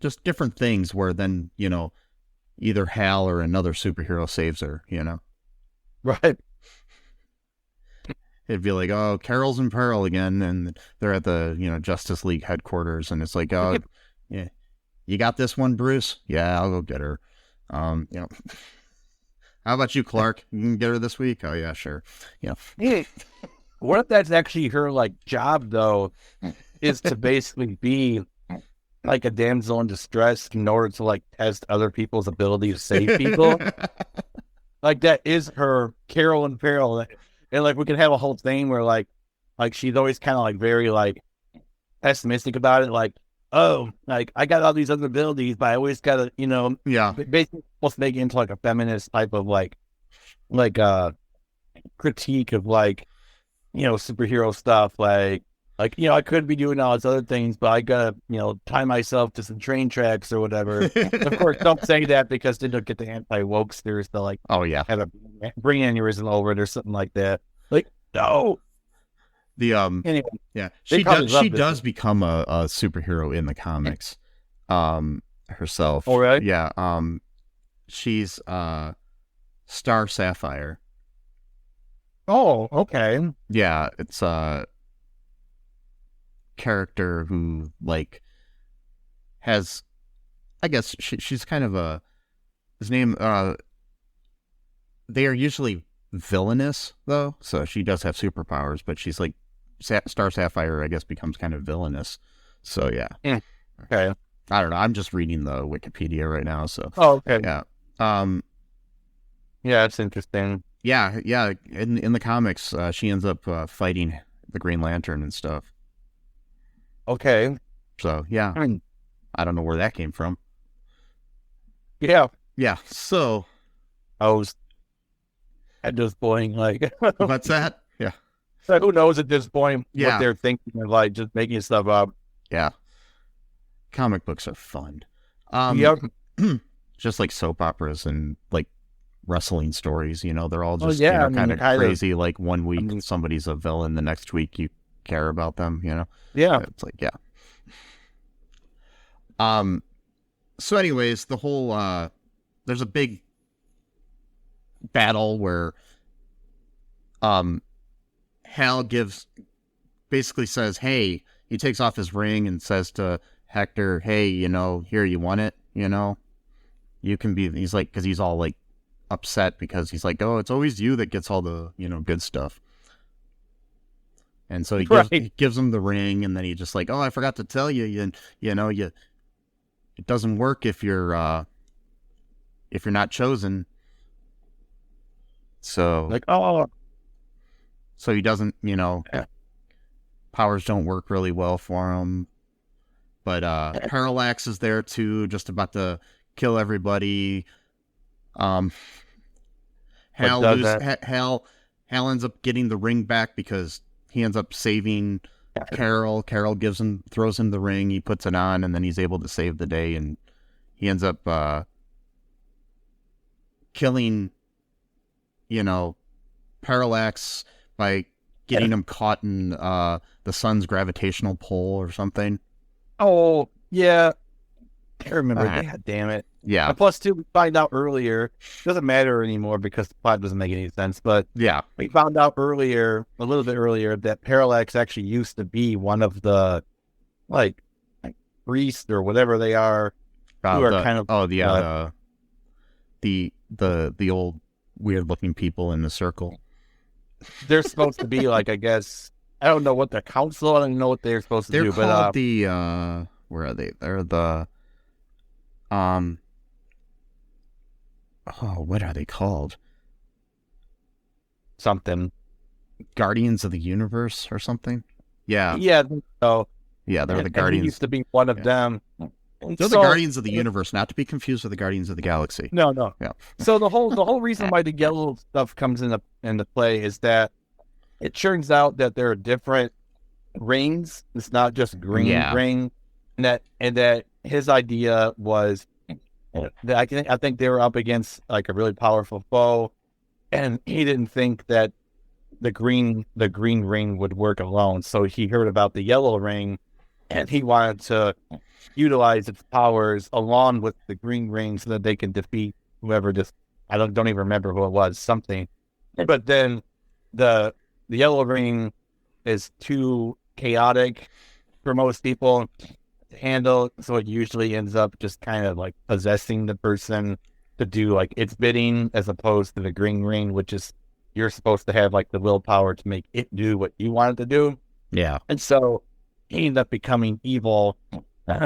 Just different things where then, either Hal or another superhero saves her, Right. It'd be like, oh, Carol's in peril again, and they're at the, Justice League headquarters, and it's like, oh, yeah, you got this one, Bruce? Yeah, I'll go get her. How about you, Clark? You can get her this week? Oh, yeah, sure. Yeah. What if that's actually her, like, job, though, is to basically be like a damsel in distress in order to, like, test other people's ability to save people? Like, that is her Carol in Peril. And, like, we could have a whole thing where, like she's always kind of, like, very, like, pessimistic about it. Like, oh, like, I got all these other abilities, but I always got to, basically supposed to make it into, like, a feminist type of, like, critique of, like, superhero stuff. Like, Like, I could be doing all these other things, but I gotta, tie myself to some train tracks or whatever. Of course, don't say that because then you'll get the anti-wokesters to like, oh yeah, have a brain aneurysm over it or something like that. Like, no. The Anyway, yeah, she does become a superhero in the comics, herself. Oh, really? Yeah. She's Star Sapphire. Oh, okay. Yeah, it's a character who like has, I guess she's kind of his name. They are usually villainous though, so she does have superpowers, but she's like Star Sapphire. I guess becomes kind of villainous. So yeah. Okay. I don't know. I'm just reading the Wikipedia right now. So. Oh, okay. Yeah. Yeah, that's interesting. Yeah. In the comics, she ends up fighting the Green Lantern and stuff. Okay. So yeah, I don't know where that came from. Yeah. Yeah. So I was at this point, like, what's that? Yeah. So who knows at this point Yeah. what they're thinking of, like just making stuff up. Yeah. Comic books are fun. Yep. Just like soap operas and like wrestling stories, they're all just kind of crazy. Like one week somebody's a villain, the next week you care about them, Yeah. It's like, yeah. So anyways, the whole there's a big battle where Hal basically says, hey, he takes off his ring and says to Hector, hey, here, you want it, you can be, he's like, because he's all like upset because he's like, oh, it's always you that gets all the, good stuff. And so he gives him the ring, and then he just like, oh, I forgot to tell you, it doesn't work if you're not chosen. So Like, oh, so he doesn't, powers don't work really well for him. But Parallax is there too, just about to kill everybody. Hal ends up getting the ring back because he ends up saving Carol. Carol throws him the ring. He puts it on, and then he's able to save the day. And he ends up killing, Parallax by getting him caught in the sun's gravitational pull or something. Oh, yeah. I remember. God damn it. Yeah. And plus, too, we find out earlier. It doesn't matter anymore because the plot doesn't make any sense. But yeah, we found out a little bit earlier, that Parallax actually used to be one of the, like priests or whatever they are. Who are kind of the old weird looking people in the circle. They're supposed to be like, I guess, I don't know what the council. I don't know what they're supposed to do. They're called the where are they? They're the what are they called? Something. Guardians of the Universe or something? Yeah. Yeah. So yeah, they're the Guardians. He used to be one of them. They're the Guardians of the Universe, not to be confused with the Guardians of the Galaxy. No. Yeah. So the whole reason why the yellow stuff comes into play is that it turns out that there are different rings. It's not just green ring, and that his idea was that I think they were up against like a really powerful foe, and he didn't think that the green ring would work alone. So he heard about the yellow ring, and he wanted to utilize its powers along with the green ring so that they can defeat whoever. I don't even remember who it was. Something, but then the yellow ring is too chaotic for most people to handle, so it usually ends up just kind of like possessing the person to do like its bidding, as opposed to the green ring, which is you're supposed to have like the willpower to make it do what you want it to do. Yeah. And so he ended up becoming evil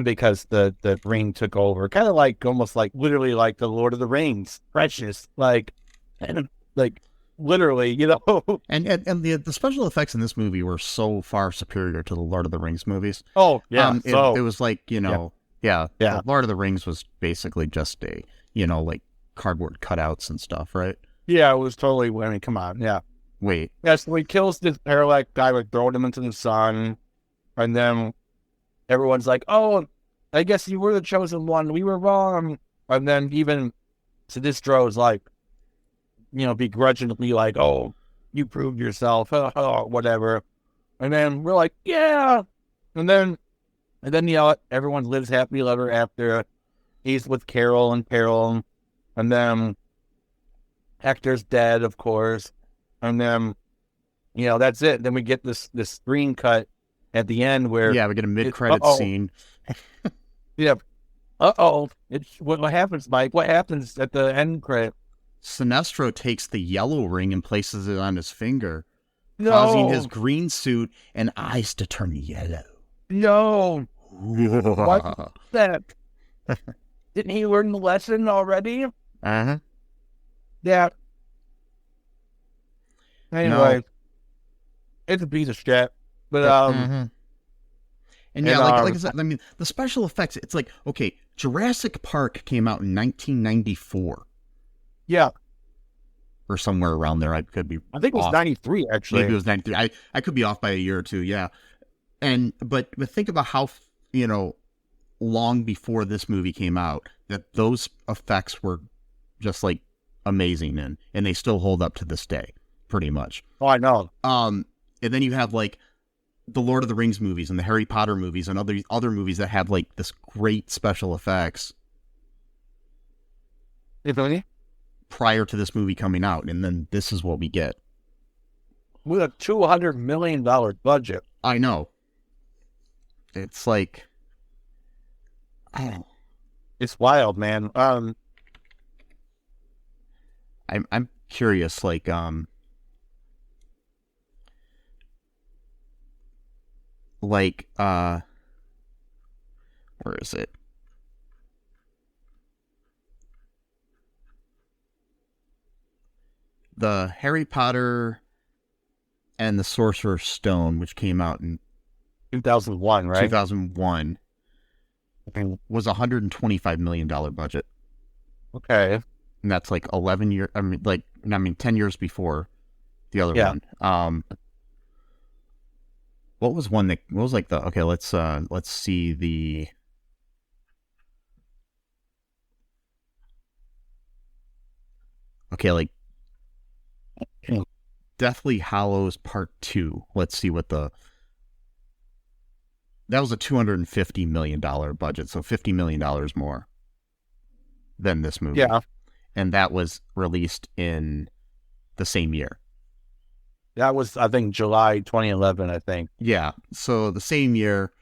because the ring took over, kind of like almost like literally like the Lord of the Rings, Precious, like literally, And the special effects in this movie were so far superior to the Lord of the Rings movies. Oh yeah, it was like the Lord of the Rings was basically just a like cardboard cutouts and stuff, right? Yeah, it was totally. I mean, come on, yeah. Wait. Yeah, so he kills this Parallax guy by throwing him into the sun, And then everyone's like, oh, I guess you were the chosen one. We were wrong. And then even Sinistro's like, begrudgingly like, oh, you proved yourself, whatever. And then we're like, yeah. And then, everyone lives happily ever after. He's with Carol and Carol. And then Hector's dead, of course. And then, that's it. Then we get this screen cut at the end where... Yeah, we get a mid-credit scene. Yeah. What happens, Mike? What happens at the end credit? Sinestro takes the yellow ring and places it on his finger, causing his green suit and eyes to turn yellow. No. What's that? Didn't he learn the lesson already? Uh-huh. Yeah. Anyway, it's a piece of shit. But, And yeah, like I said, I mean, the special effects, it's like, okay, Jurassic Park came out in 1994. Yeah. Or somewhere around there. I could be I think it was off. 93, actually. Maybe it was 93. I could be off by a year or two, yeah. But think about how, long before this movie came out, that those effects were just, like, amazing, and they still hold up to this day, pretty much. Oh, I know. And then you have, like, the Lord of the Rings movies and the Harry Potter movies and other movies that have, like, this great special effects. Prior to this movie coming out, and then this is what we get. With a $200 million budget. I know. It's like... It's wild, man. I'm curious, like, where is it? The Harry Potter and the Sorcerer's Stone, which came out in 2001, right? 2001, was a $125 million budget. Okay. And that's like 11 years, 10 years before the other one. What was let's see the... Okay, like, Deathly Hallows Part 2. Let's see what that was a $250 million budget, so $50 million more than this movie. Yeah. And that was released in the same year. That was, I think, July 2011, I think. Yeah, so the same year,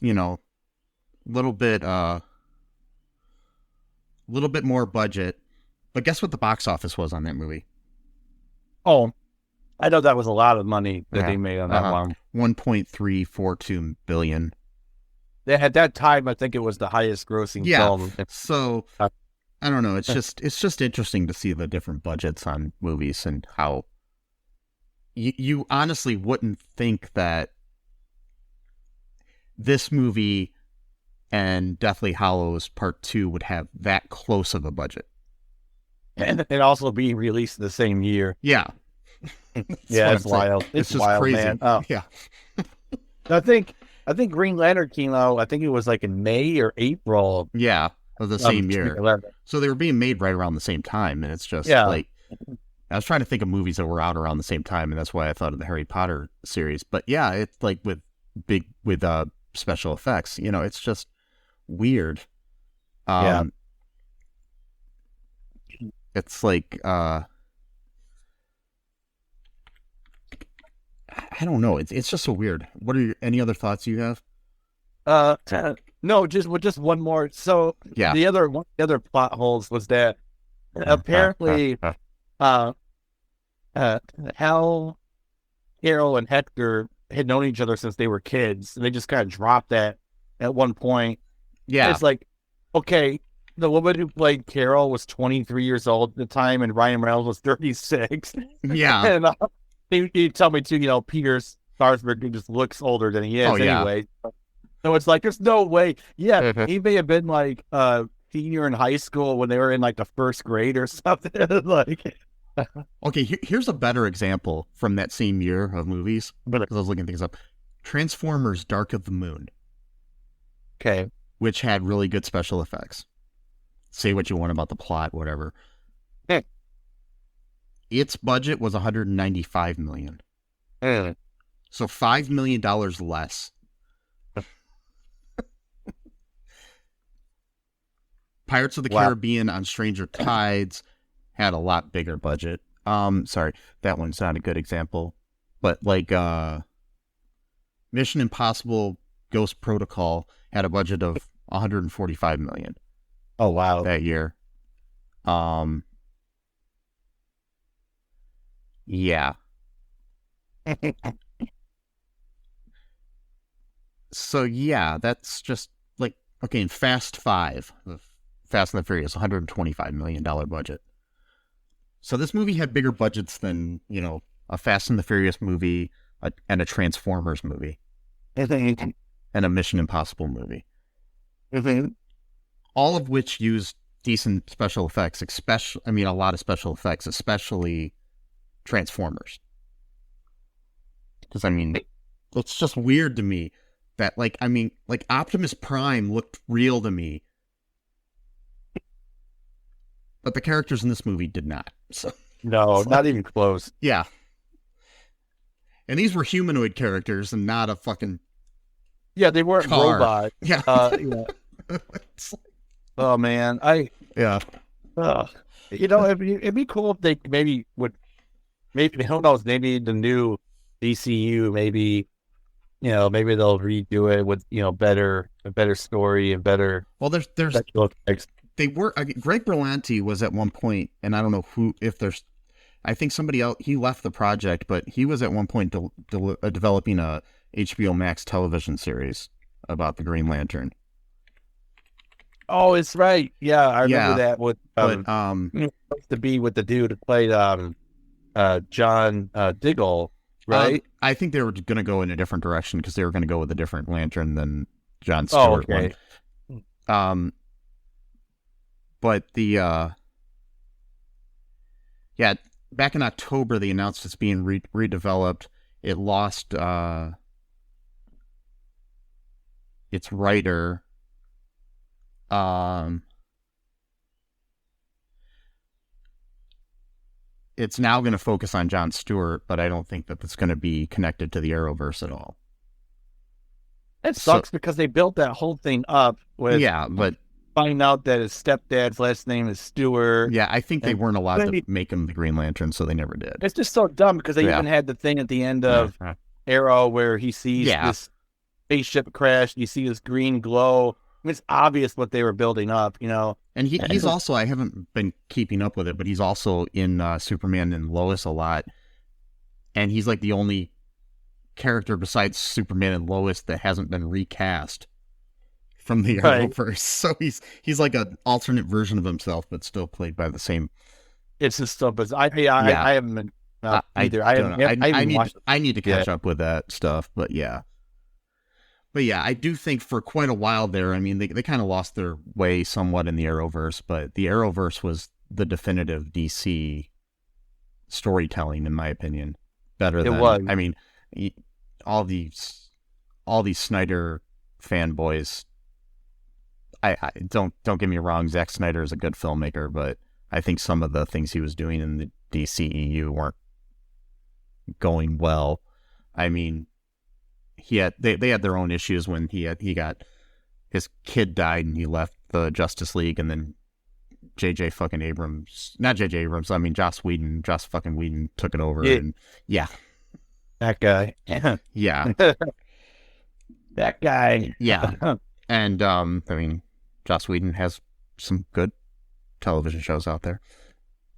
little bit more budget. But guess what the box office was on that movie? Oh, I know that was a lot of money that they made on that one. 1.342 billion. At that time, I think it was the highest grossing film. So I don't know. It's just interesting to see the different budgets on movies and how you honestly wouldn't think that this movie and Deathly Hallows Part 2 would have that close of a budget. And it also being released the same year. Yeah. Yeah, it's wild. It's just wild, crazy. Man. Oh. Yeah. I think Green Lantern came out, I think it was like in May or April. Yeah, of the same year. So they were being made right around the same time, and it's just like, I was trying to think of movies that were out around the same time, and that's why I thought of the Harry Potter series. But yeah, it's like with special effects, it's just weird. It's like, I don't know. It's just so weird. What are any other thoughts you have? No, just one more. So the other plot holes was that apparently, Hal, Carol, and Hector had known each other since they were kids, and they just kind of dropped that at one point. Yeah, it's like, okay, the woman who played Carol was 23 years old at the time, and Ryan Reynolds was 36. Yeah. And you tell me, too, Peter Sarsgaard just looks older than he is anyway. So it's like, there's no way. Yeah, he may have been like a senior in high school when they were in like the first grade or something. Okay, here's a better example from that same year of movies, because I was looking things up. Transformers: Dark of the Moon, Okay. which had really good special effects. Say what you want about the plot, whatever. Hmm. Its budget was $195 million. Mm. So $5 million less. Pirates of the Caribbean on Stranger Tides had a lot bigger budget. Sorry, that one's not a good example. But like Mission Impossible Ghost Protocol had a budget of $145 million. Oh wow. That year. Yeah. So yeah, that's just like, okay, in Fast 5, Fast and the Furious, $125 million budget. So this movie had bigger budgets than, a Fast and the Furious movie and a Transformers movie and a Mission Impossible movie. All of which used decent special effects, a lot of special effects, especially Transformers. Because, it's just weird to me that, Optimus Prime looked real to me, but the characters in this movie did not. So No, not even close. yeah. And these were humanoid characters and not a fucking Yeah, they weren't car. robots. Yeah. Oh man, Yeah. it'd be cool if they maybe who knows, maybe the new DCU, maybe they'll redo it with a better story and better. Well, there's special effects. they were Greg Berlanti was at one point, and I don't know I think somebody else, he left the project, but he was at one point developing a HBO Max television series about the Green Lantern. Oh, it's right. Yeah, I remember that with supposed to be with the dude who played John Diggle, right? I think they were going to go in a different direction because they were going to go with a different Lantern than John Stewart one. But back in October, they announced it's being redeveloped. It lost its writer. It's now going to focus on Jon Stewart, but I don't think that it's going to be connected to the Arrowverse at all. It sucks because they built that whole thing up with but finding out that his stepdad's last name is Stewart. Yeah, I think they weren't allowed to make him the Green Lantern, so they never did. It's just so dumb because they even had the thing at the end of Arrow where he sees this spaceship crash, you see this green glow. It's obvious what they were building up, And he's also, I haven't been keeping up with it, but he's also in Superman and Lois a lot. And he's like the only character besides Superman and Lois that hasn't been recast from the Arrowverse. So he's like an alternate version of himself, but still played by the same. It's just so bizarre. I haven't been either. I need to catch up with that stuff, but yeah. But yeah, I do think for quite a while there, they kind of lost their way somewhat in the Arrowverse, but the Arrowverse was the definitive DC storytelling, in my opinion. Better than it was. All these Snyder fanboys. I don't get me wrong, Zack Snyder is a good filmmaker, but I think some of the things he was doing in the DCEU weren't going well. They had their own issues when his kid died and he left the Justice League, and then Joss fucking Whedon took it over, and that guy, that guy, and Joss Whedon has some good television shows out there.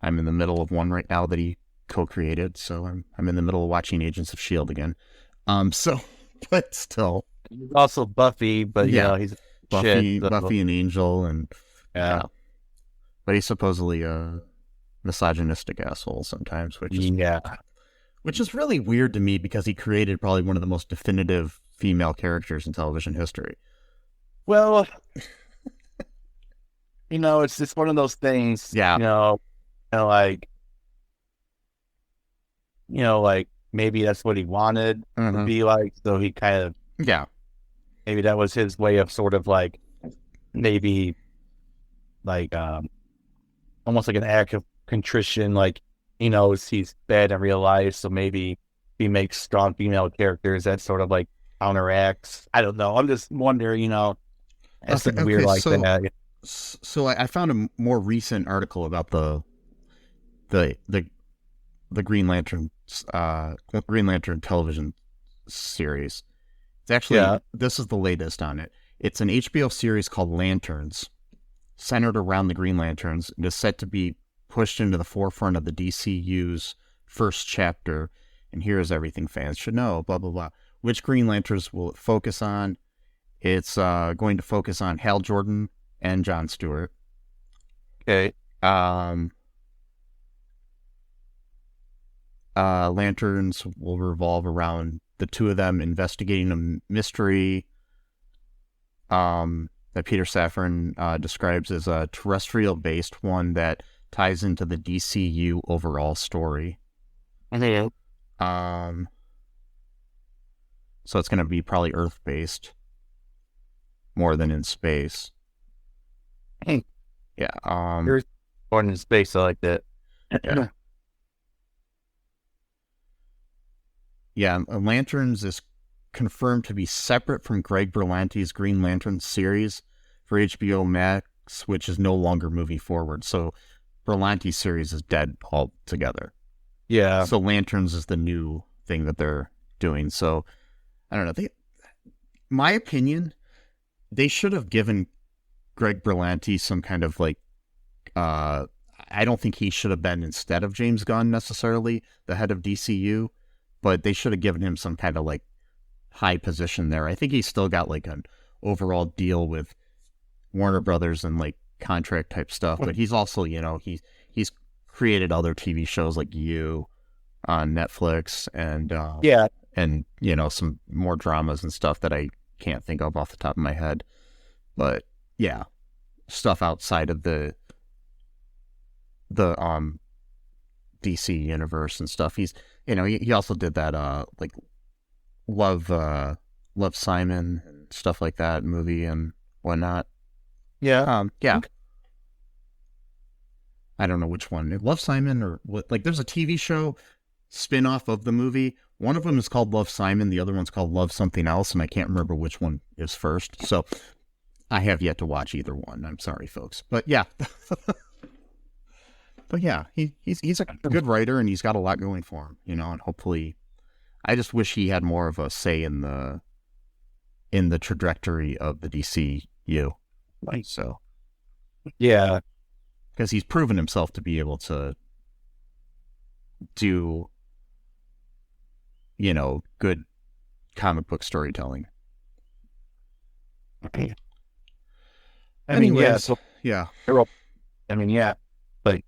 I'm in the middle of one right now that he co-created, so I'm in the middle of watching Agents of S.H.I.E.L.D. again. But still, he's also Buffy, but he's Buffy and Angel, and but he's supposedly a misogynistic asshole sometimes, which is really weird to me because he created probably one of the most definitive female characters in television history. Well, it's just one of those things. maybe that's what he wanted to be like. So he kind of, maybe that was his way of sort of like, maybe like, almost like an act of contrition. Like, he knows he's bad in real life. So maybe he makes strong female characters that sort of like counteracts. I don't know. I'm just wondering, something weird like that. So I found a more recent article about the Green Lantern television series. It's actually this is the latest on it. It's an HBO series called Lanterns, centered around the Green Lanterns. It is set to be pushed into the forefront of the DCU's first chapter. And here's everything fans should know. Blah blah blah. Which Green Lanterns will it focus on? It's going to focus on Hal Jordan and John Stewart. Okay. Lanterns will revolve around the two of them investigating a mystery that Peter Safran describes as a terrestrial-based one that ties into the DCU overall story. So it's going to be probably Earth-based more than in space. Yeah. You're born in space, I like that. Yeah, Lanterns is confirmed to be separate from Greg Berlanti's Green Lantern series for HBO Max, which is no longer moving forward. So Berlanti's series is dead altogether. Yeah. So Lanterns is the new thing that they're doing. So I don't know. My opinion, they should have given Greg Berlanti some kind of like, I don't think he should have been instead of James Gunn necessarily the head of DCU, but they should have given him some kind of like high position there. I think he's still got like an overall deal with Warner Brothers and like contract type stuff, but he's also, he's created other TV shows like You on Netflix and some more dramas and stuff that I can't think of off the top of my head. But yeah, stuff outside of the DC universe and stuff. He's, he also did that like Love Simon and stuff like that movie and whatnot. Yeah. Yeah. I don't know which one. Love Simon or what? Like, there's a TV show spin-off of the movie. One of them is called Love Simon. The other one's called Love Something Else, and I can't remember which one is first. So I have yet to watch either one. I'm sorry, folks. But yeah. But yeah, he's a good writer, and he's got a lot going for him, and hopefully, I just wish he had more of a say in the trajectory of the DCU. Right. So, yeah, because he's proven himself to be able to do, good comic book storytelling. Okay. Anyways, yeah. But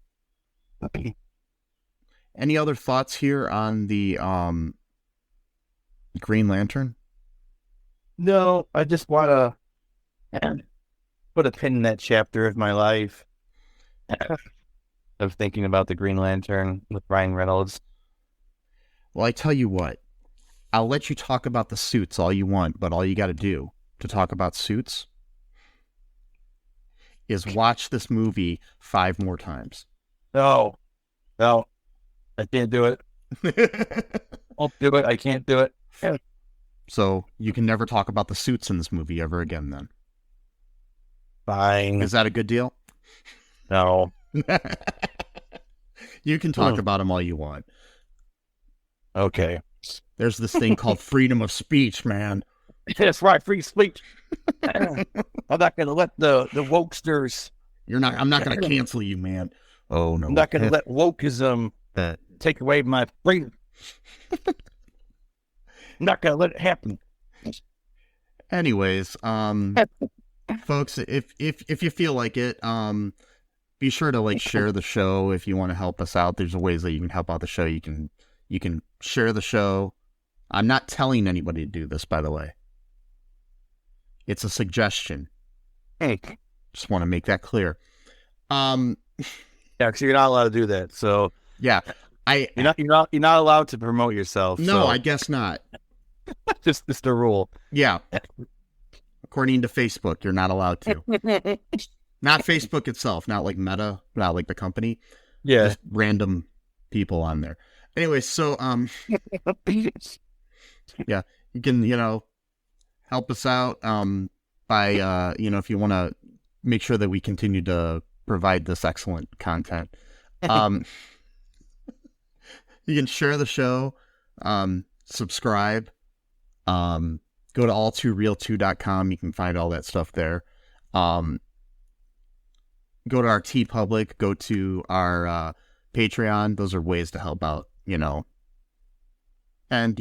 okay. Any other thoughts here on the Green Lantern? No, I just want to put a pin in that chapter of my life of thinking about the Green Lantern with Ryan Reynolds. Well, I tell you what, I'll let you talk about the suits all you want, but all you got to do to talk about suits is watch this movie 5 more times. No, I can't do it. I'll do it. I can't do it. So you can never talk about the suits in this movie ever again then. Fine. Is that a good deal? No. You can talk about them all you want. Okay. There's this thing called freedom of speech, man. That's right, free speech. I'm not going to let the wokesters. I'm not going to cancel you, man. Oh, no. I'm not going to let wokeism take away my freedom. I'm not going to let it happen. Anyways, folks, if you feel like it, be sure to share the show if you want to help us out. There's ways that you can help out the show. You can share the show. I'm not telling anybody to do this, by the way. It's a suggestion. Hey, just want to make that clear. Yeah, because you're not allowed to do that. So yeah, You're not allowed to promote yourself. No, so. I guess not. Just the rule. Yeah. According to Facebook, you're not allowed to. Not Facebook itself, not like Meta, not like the company. Yeah. Just random people on there. Anyway, so yeah, you can, help us out by if you want to make sure that we continue to provide this excellent content. You can share the show, subscribe, go to all2real2.com. You can find all that stuff there. Go to our TeePublic, go to our Patreon. Those are ways to help out, and,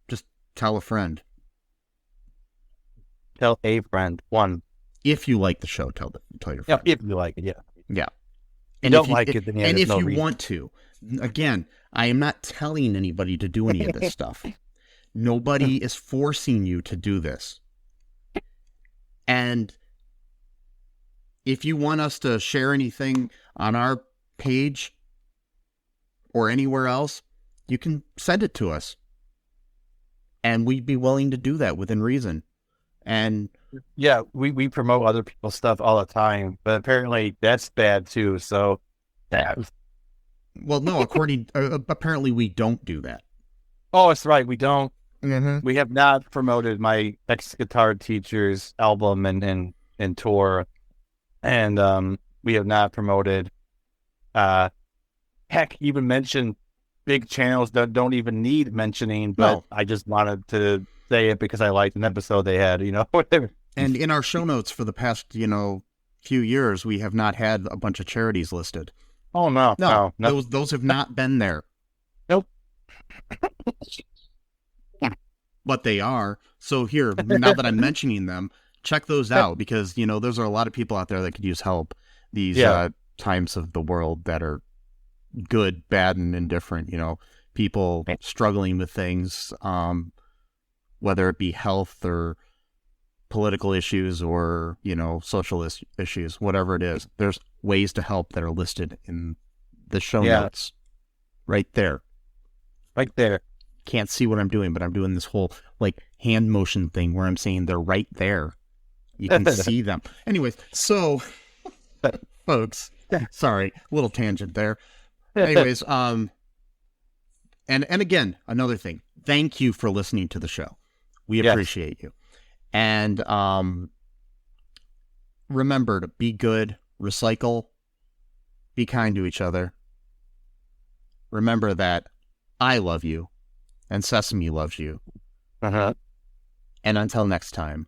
just tell a friend. Tell a friend. One. If you like the show, tell your friend. Yeah, if you like it, yeah. Yeah. And if you don't like it, then yeah, and if no you reason. want to, again, I am not telling anybody to do any of this stuff. Nobody is forcing you to do this. And if you want us to share anything on our page or anywhere else, you can send it to us. And we'd be willing to do that within reason. And yeah, we promote other people's stuff all the time, but apparently that's bad too. So, well, no, apparently we don't do that. Oh, that's right. We don't. Mm-hmm. We have not promoted my ex-guitar teacher's album and tour, and we have not promoted. Heck, even mentioned big channels that don't even need mentioning, but No. I just wanted to say it because I liked an episode they had. Whatever. And in our show notes for the past, few years, we have not had a bunch of charities listed. Oh no. Those have not been there. Nope. But they are. So here, now that I'm mentioning them, check those out because, those are a lot of people out there that could use help these times of the world that are good, bad, and indifferent. People struggling with things, whether it be health or political issues or, social issues, whatever it is. There's ways to help that are listed in the show notes right there. Right there. Can't see what I'm doing, but I'm doing this whole hand motion thing where I'm saying they're right there. You can see them. Anyways, so folks, sorry, little tangent there. Anyways, and again, another thing. Thank you for listening to the show. We appreciate you. And remember to be good, recycle, be kind to each other. Remember that I love you. And Sesame loves you. Uh-huh. And until next time,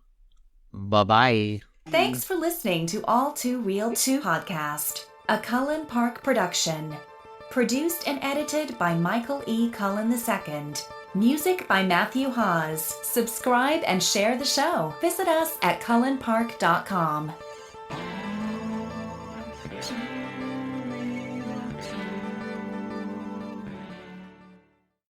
bye-bye. Thanks for listening to All Too Real 2 podcast, a Cullen Park production. Produced and edited by Michael E. Cullen II. Music by Matthew Hawes. Subscribe and share the show. Visit us at cullenpark.com.